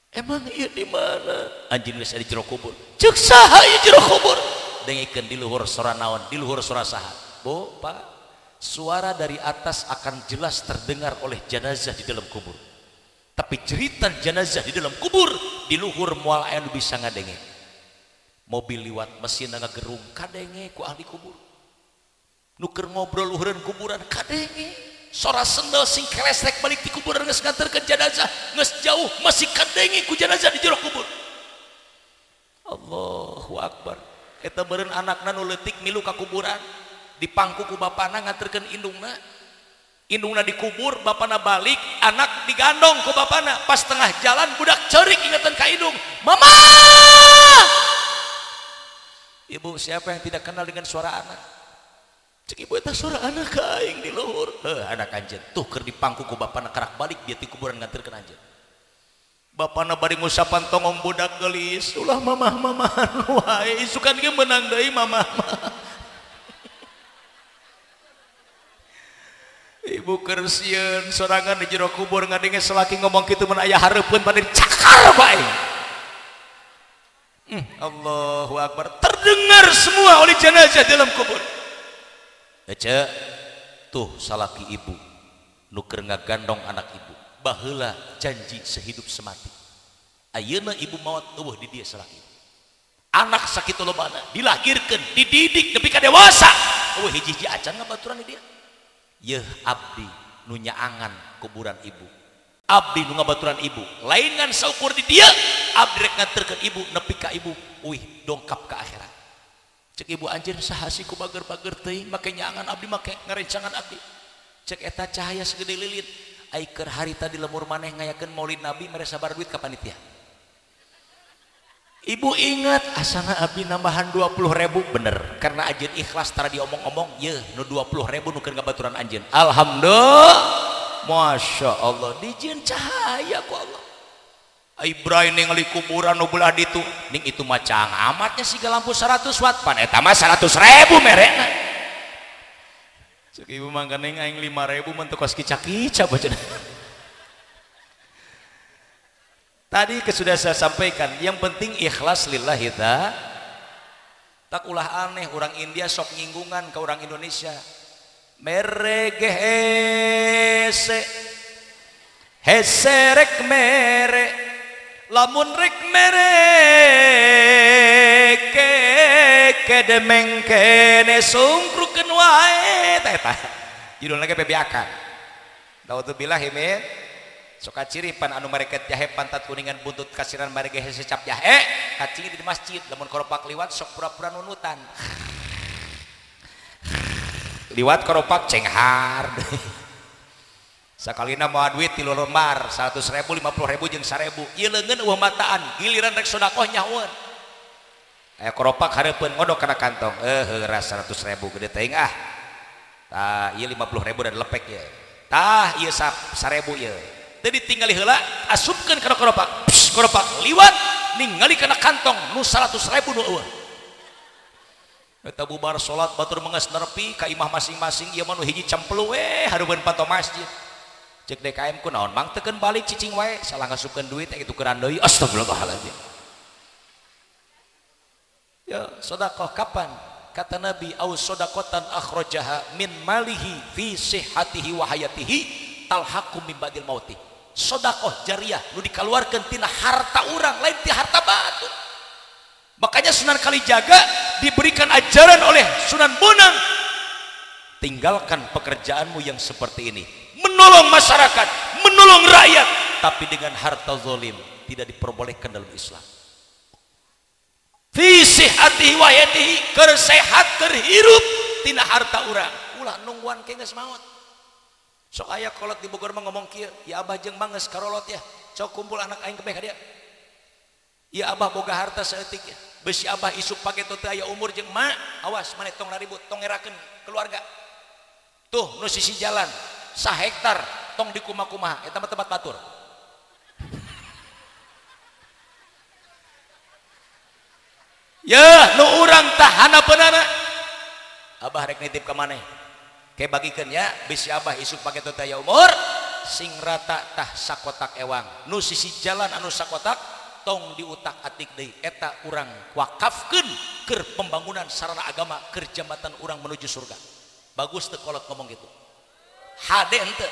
Emang ieu di mana? Anjeun geus aya di jero kubur. Ceuk saha ieu jero kubur? Dengikeun di luhur sora naon, di luhur sora saha. Bu, Pak, suara dari atas akan jelas terdengar oleh jenazah di dalam kubur. Tapi jeritan jenazah di dalam kubur di luhur moal aya nu bisa ngadenge. Mobil liwat mesin ngagerung kadenge ku ahli kubur. Nu keur ngobrol luhureun kuburan kadenge. Sora sendal sing kelesrek balik di kuburan geus nganterkeun jenazah, geus jauh masih kadenge ku jenazah di jero kubur. Allahu Akbar. Eta beureun anakna nu leutik milu ka kuburan, dipangku ku bapana nganterkeun indungna. Indungna dikubur, bapana balik, anak digandong ku bapana. Pas tengah jalan budak ceurik ingetan ka indung, "Mama!" Ibu, siapa yang tidak kenal dengan suara anak? Cek ibu, eta suara anak ka aing di luhur. Anak anjeun tuh keur dipangku ku bapana karak balik dia ti kuburan nganterkeun anjeun. Bapana bari ngusapan tongong budak gelis, ulah mamah-mamahan wae, isukan ge meunang deui mamah. Ibu keur sieun sorangan di jero kubur ngadenge salaki ngomong kitu mun aya hareupeun bade cakar bae. Allahu Akbar, terdengar semua oleh jenazah dalam kubur. Ece,
tuh salaki ibu nuker ngagandong anak ibu baheula janji sehidup semati ayeuna ibu maot eueuh di dieu salaki anak sakitu lobana dilahirkeun dididik nepi ka dewasa eueuh hiji-hiji acan ngabaturan di dia yeuh abdi nu nyaangan kuburan ibu abdi nu ngabaturan ibu lain ngan saukur di dia abdi rek nganterkeun ibu nepi ka ibu uih dongkap ka akhirat cek ibu anjeun saha sih ku bager-bager teuing make nyaangan abdi make ngarencangan abdi cek eta cahaya segede lilin ai keur harita di lemur maneh ngayakeun maulid nabi mere sabar duit ka panitia ibu ingat asana abdi nambahan 20.000 bener karena anjeun ikhlas tara diomong-omong yeuh nu 20.000 nu keur ngabaturan anjeun alhamdulillah masya Allah dijieun cahaya ku Allah Ibrahim ningali kuburan nu belah ditu ning itu mah cang amatnya siga lampu 100 watt pan eta mah 100.000 merena cek ibu mangkana aing 5.000 mentok kos kica-kica bacana tadi sudah saya sampaikan yang penting ikhlas lillahi ta tak ulah aneh orang India sok nyinggungan ke orang Indonesia merege hese rek mere lamun rek mere kedemeng kene sungkrukeun wae tah judulna ge bebeakan naudzubillah himin soka ciri pan anu mareket jahe pantat kuningan buntut kasiran marege hese cap jahe kacing di masjid lamun koropak liwat sok pura-pura nunutan liwat koropak cenghar sakalina moal duit 3 lembar 100.000 50.000 jeung 1.000 ieu leungeun eueuh mataan giliran rek sedekah nyahoeun aya koropak hareupeun ngodok kana kantong heurah 100.000 gede teuing ah tah ieu 50.000 dan lepek ye tah ieu 1.000 ieu teu ditinggali heula asupkeun kana koropak koropak liwat ningali kana kantong nu 100.000 nu eueuh eta bubar salat batur mengeus nepi ka imah masing-masing ieu mah nu hiji cempelu we hareupeun panto masjid cek DKM ku naon mang teukeun balik cicing wae salah ngasupkeun duit eta tukeran deui astagfirullahaladzim ya sedekah kapan kata Nabi au shadaqatan akhrajaha min malihi fi sihhatihi wa hayatihi talhaqu min ba'dil mauti sedekah jariyah nu dikaluarkeun tina harta urang lain ti harta batur makanya Sunan Kalijaga diberikan ajaran oleh Sunan Bonang tinggalkan pekerjaanmu yang seperti ini menolong masyarakat, menolong rakyat tapi dengan harta zalim tidak diperbolehkan dalam Islam fi sihhatihi wa hayatihi keur sehat keur hirup tina harta urang ulah nungguan ke geus maot sok aya kolot di Bogor mah ngomong kieu ya abah jeung mah geus karolot ya sok kumpul anak aing kabeh ka dieu ya abah boga harta saeutik ya besi abah isuk pake teu aya umur jeung mak awas maneh tong naribut tong ngerakeun keluarga tuh nu sisi jalan 1 hektar tong dikumah-kumah eta mah tempat batur ya nu urang tah hanapeunana abah rek nitip ka maneh ke bagikeun ya bisi abah isuk pake teu aya umur sing rata tah sakotak ewang nu sisi jalan anu sakotak tong diutak-atik deui eta urang wakafkeun keur pembangunan sarana agama keur jambatan urang menuju surga bagus teu kolot ngomong gitu hade henteu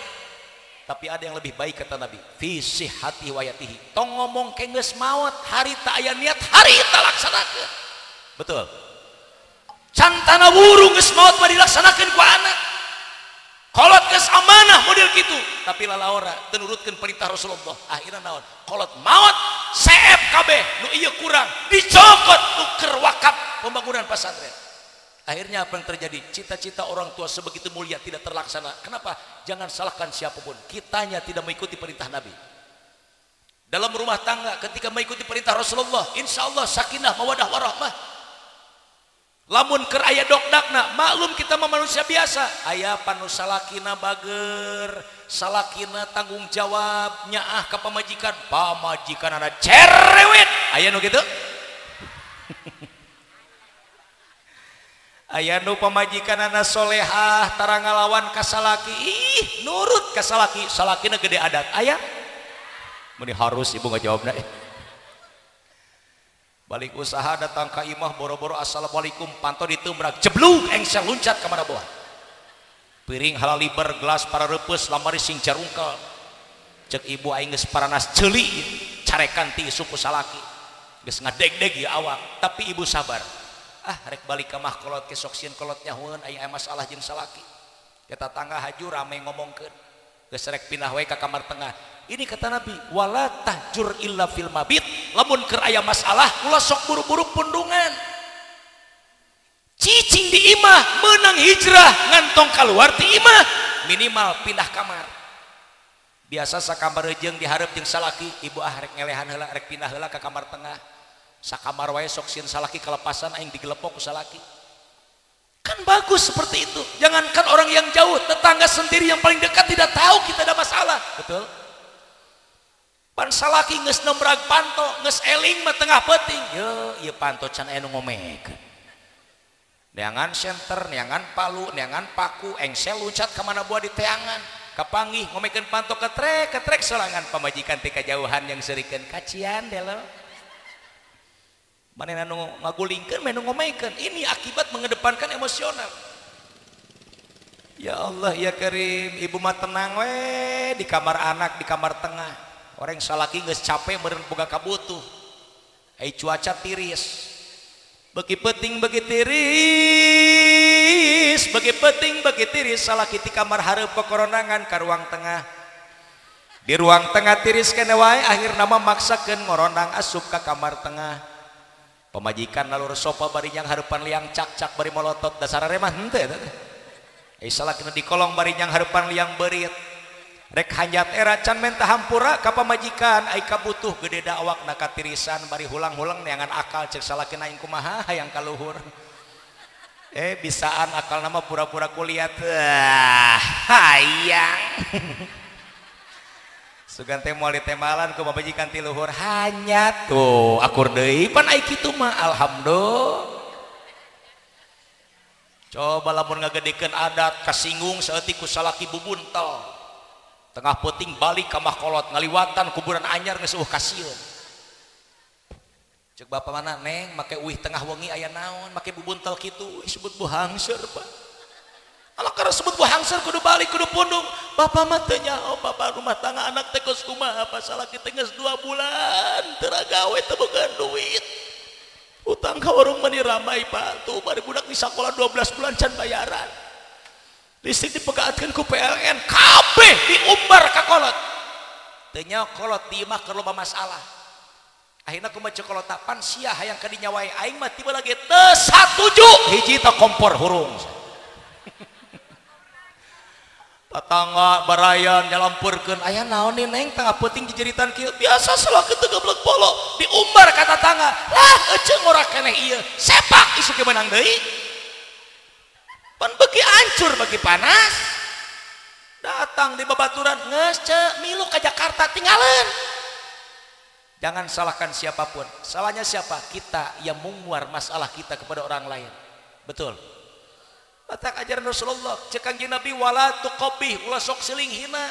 tapi ada yang lebih baik kata Nabi fi sihhati wa yatihi tong ngomong ke geus maot harita aya niat harita laksanakeun betul cantana wuru geus maot mah dilaksanakeun ku anak kolot geus amanah model kitu tapi lalaora teu nurutkeun perintah Rasulullah akhirna naon kolot maot seep kabeh nu ieu kurang dicokot tuker wakaf pembangunan pesantren akhirnya apa yang terjadi cita-cita orang tua sebegitu mulia tidak terlaksana kenapa jangan salahkan siapapun kitanya tidak mengikuti perintah Nabi dalam rumah tangga ketika mengikuti perintah Rasulullah insya Allah sakinah mawadah warahmah lamun keur aya dokdakna maklum kita mah manusia biasa aya panu salakina bager salakina tanggung jawab nyaah ka pamajikan pamajikanana cerewet aya nu kitu aya nu pamajikanana solehah tara ngalawan ka salaki ih nurut ka salaki salakina gede adat aya meni harus ibu ngajawabna balik usaha datang ka imah boro-boro assalamualaikum panto diteumbrak jeblug engsel luncat ka mana bawah piring halaliber gelas para reupes lamari sing carungkel cek ibu aing geus paranas ceuli carekan ti suku salaki geus ngadeg-deg ya awak tapi ibu sabar rek balik ka mah kolot ke sok sieun kolot nyahoeun aya masalah jeung salaki eta tangga haju rame ngomongkeun geus rek pindah we ka kamar tengah ini kata Nabi wala tahjur illa fil mabit lamun keur aya masalah ulah sok buru-buru pundungan cicing di imah menang hijrah ngantong keluar di imah minimal pindah kamar biasa sakamar jeung dihareup jeung salaki ibu rek ngelehan heula rek pindah heula ke kamar tengah sakamar wae sok sieun salaki kelepasan aing digelepok ku salaki kan bagus seperti itu jangankan orang yang jauh tetangga sendiri yang paling dekat tidak tahu kita ada masalah betul pan salaki geus nembrag panto geus eling mah tengah peuting ieu panto can aya nu ngomekeun neangan senter, neangan palu, neangan paku, engsel luncat kemana buah di teangan kapanggih ngomekeun panto ketrek sorangan pamajikan teh kajauhan yang serikeun kacian deh lo manehna nu ngagulingkeun menu ngomekeun ini akibat mengedepankan emosional ya Allah ya Karim ibu mah tenang we di kamar anak di kamar tengah orang salaki geus capek meureun boga kabutuh ai cuaca tiris bagi peting bagi tiris salaki ti kamar hareup kokoronangan ka ruang tengah di ruang tengah tiris kene wae akhirna mah maksakeun ngorondang asup ka kamar tengah pamajikan nalur sopa bari nyang hareupan liang cak-cak bari molotot dasar remah henteu eta salakina di kolong bari nyang hareupan liang beurit rek hanjat era can menta hampura ka pamajikan ai kabutuh gede da awakna katirisan bari hulang-hulang neangan akal cek salakina aing kumaha hayang kaluhur bisaan akal nama pura-pura kuliah hayang sugan teh moal ditemalan ku pamajikan ti luhur hanya tuh akur deui pan ai kitu mah alhamdulillah coba lamun ngagedekeun adat kasinggung saeutik ku salaki bubuntel tengah puting balik ke mahkolot ngaliwatan kuburan anyar geus kasieun cek bapak mana neng make uih tengah wengi aya naon make bubuntel kitu disebut buhangser Pak ala karena sebut buhangser kudu balik kudu pundung bapak mah teu nyaho bapak rumah tangga anak teh geus kumaha apa salaki teh geus 2 bulan teu gawe teu bogaan duit utang ka warung mani ramai Pak tuh bari budak di sakola 12 bulan can bayaran listrik dipegaatkeun ku PLN kabeh diumbar ka kolot teu nya kolot di imah keur loba masalah akhirna kumaha cek kolot pan sia hayang ka dinya wae aing mah tiba lagi teu satuju hiji teh kompor hurung tatangga barayan nyalampurkeun aya naon nih neng tengah peuting dijeritan kieu biasa salaki teu geblek polo diumbar ka tatangga lah eceung ora keneh ieu sepak isu ke menang deui pan beki hancur bagi panas datang di babaturan geus cek milu ka Jakarta tinggalin jangan salahkan siapapun salahnya siapa kita yang menguar masalah kita kepada orang lain betul batak ajaran Rasulullah cek kanjeng Nabi wala tuqabbih ulah sok siling hina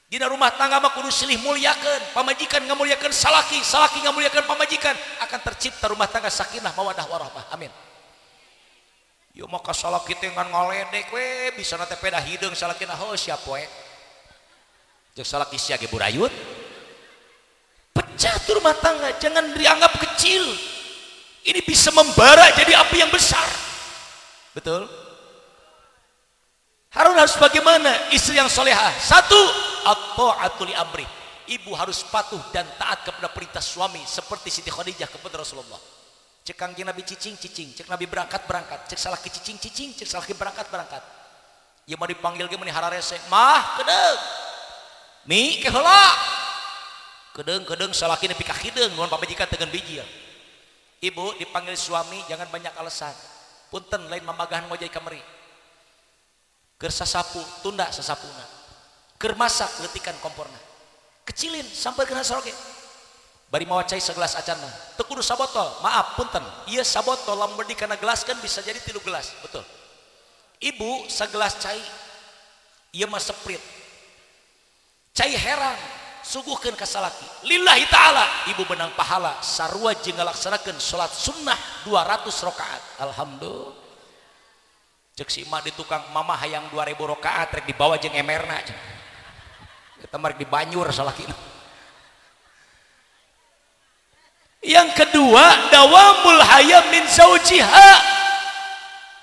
dina rumah tangga mah kudu silih mulyakeun pamajikan ngamulyakeun salaki salaki ngamulyakeun pamajikan akan tercipta rumah tangga sakinah mawaddah warahmah amin yo maka salaki teh ngan ngaledek we bisa teh peda hideung salakina heuh siap we jeung salaki sia ge burayut pecah tuh rumah tangga jangan dianggap kecil ini bisa membara jadi api yang besar betul harus bagaimana istri yang solehah satu at-ta'atu li amri ibu harus patuh dan taat kepada perintah suami seperti Siti Khadijah kepada Rasulullah cek kangjeng Nabi cicing cek Nabi berangkat cek salaki cicing cek salaki berangkat ieu mah dipanggil ge meni hararese mah kedeung mi ke heula kedeung salaki nepi ka hideung nuhun pamajikan teugeun biji ibu dipanggil suami jangan banyak alasan punten lain mamagahan ngojay kamari keur sasapu tunda sasapuna keur masak leutikan komporna kecilin sampai kena saroge bari mawa cai segelas acanna teu kudu sabotol maaf punten ieu sabotol lamun dikana gelas kan bisa jadi 3 gelas betul ibu segelas cai ieu mah seprit cai herang suguhkeun ka salaki lillahi taala ibu benang pahala sarua jeung ngalaksanakeun salat sunnah 200 rakaat alhamdulillah cek si emak di tukang mama hayang 2000 rakaat rek dibawa jeung emerna kita marek di banyur salakina. Yang kedua, dawamul haya min zaujiha,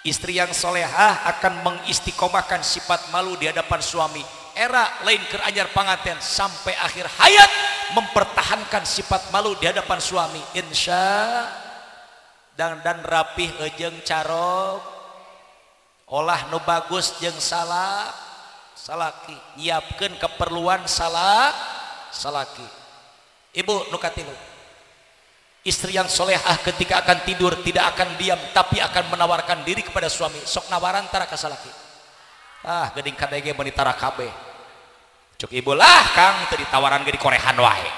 istri yang solehah akan mengistiqomahkan sifat malu di hadapan suami era lain keur anyar panganten sampai akhir hayat, mempertahankan sifat malu di hadapan suami insya dan rapih jeung carok olah nu bagus jeung salaki nyiapkeun keperluan salaki. Ibu nu katilu, istri yang solehah ketika akan tidur tidak akan diam tapi akan menawarkan diri kepada suami. Sok nawaran tara ka salaki, geuning kadege meuni tara kabeh cuk ibu lah kang teu ditawaran ge di korehan wae.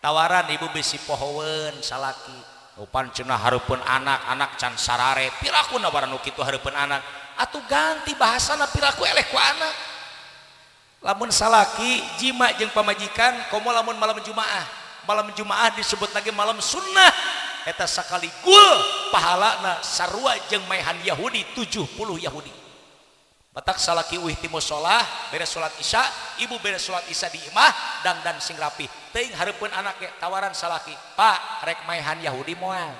Tawaran ibu bisi pohoweun salaki upan cenah hareupeun anak can sarare piraku nawaran nu kitu hareupeun anak atuh ganti bahasana piraku eleh ku anak. Lamun salaki jima jeung pamajikan komo lamun malam Jumaah disebut lagi malam sunnah eta sakaligul pahalana sarua jeung maehan Yahudi 70 Yahudi. Batak salaki uih ti musholah beres salat Isya, ibu beres salat Isya di imah dan sing rapi teuing hareupeun anak ge tawaran salaki, "Pak, rek maehan Yahudi moal."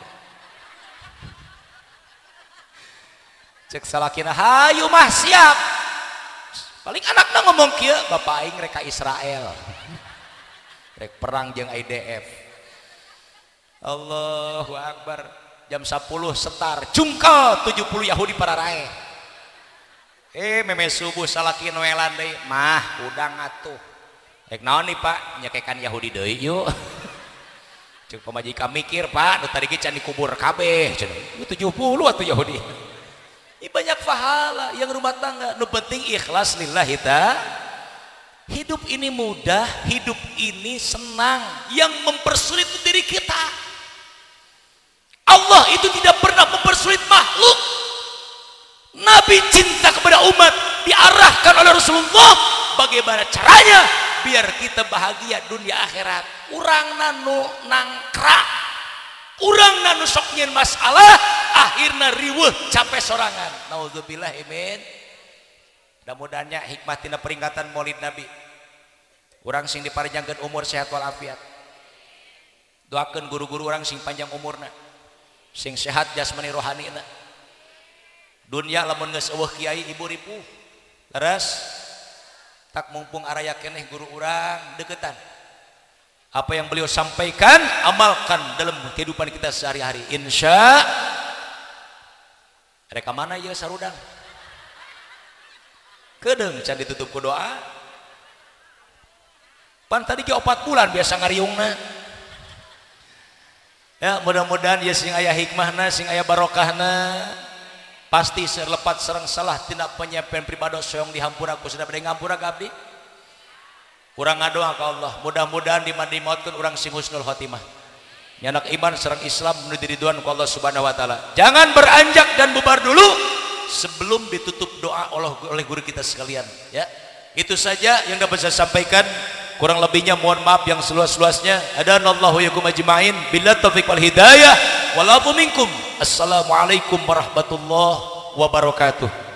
Cek salakina, "Hayu mah siap." Paling anakna ngomong kieu, "Bapak aing rek ka Israel." Rek perang jeung IDF. Allahu Akbar. Jam 10 setar jungkal 70 Yahudi para rae. Meme subuh salaki noelan deui mah udang atuh. Rek naon nih Pak? Nyekekan Yahudi deui yuk. Cuk pamajikan mikir Pak, nu tadi ge can dikubur kabeh cenah. 70 atuh Yahudi. Ini banyak pahala yang rumah tangga. Nu penting ikhlas lillahi ta'ala. Hidup ini mudah, hidup ini senang. Yang mempersulit diri kita. Allah itu tidak pernah mempersulit makhluk. Nabi cinta kepada umat diarahkan oleh Rasulullah bagaimana caranya biar kita bahagia dunia akhirat. Urang nanu nangkra, urang nanu sok nyeun masalah, akhirna riweuh capek sorangan. Nauzubillah amin. Mudah-mudahannya hikmah tina peringatan Maulid Nabi. Urang sing diparenjangkeun umur sehat walafiat. Doakeun guru-guru urang sing panjang umurna, sing sehat jasmani rohanina. Dunia lamun geus eueuh kiai ibu ripuh leres tak mumpung araya keneh guru urang deketan. Apa yang beliau sampaikan amalkan dalam kehidupan kita sehari-hari insya. Reka mana ya sarudang kedeung can ditutup ku doa pan tadi ke 4 bulan biasa ngariungna ya. Mudah-mudahan ya sing aya hikmahna sing aya barokahna pasti serlepat serang salah tindak penyampaian pribados soyong dihampura ku sudah bade ngampura ka abdi. Urang ngadoa ka Allah mudah-mudahan dimandi mautkeun urang sing husnul khotimah nyanak iman sareng Islam menuju ridwan ku Allah Subhanahu wa taala. Jangan beranjak dan bubar dulu sebelum ditutup doa oleh guru kita sekalian ya. Itu saja yang dapat saya sampaikan, kurang lebihnya mohon maaf yang seluas-luasnya. Adanallahu yakum ajmain billahi taufiq wal hidayah wal afu minkum. Assalamualaikum warahmatullahi wabarakatuh.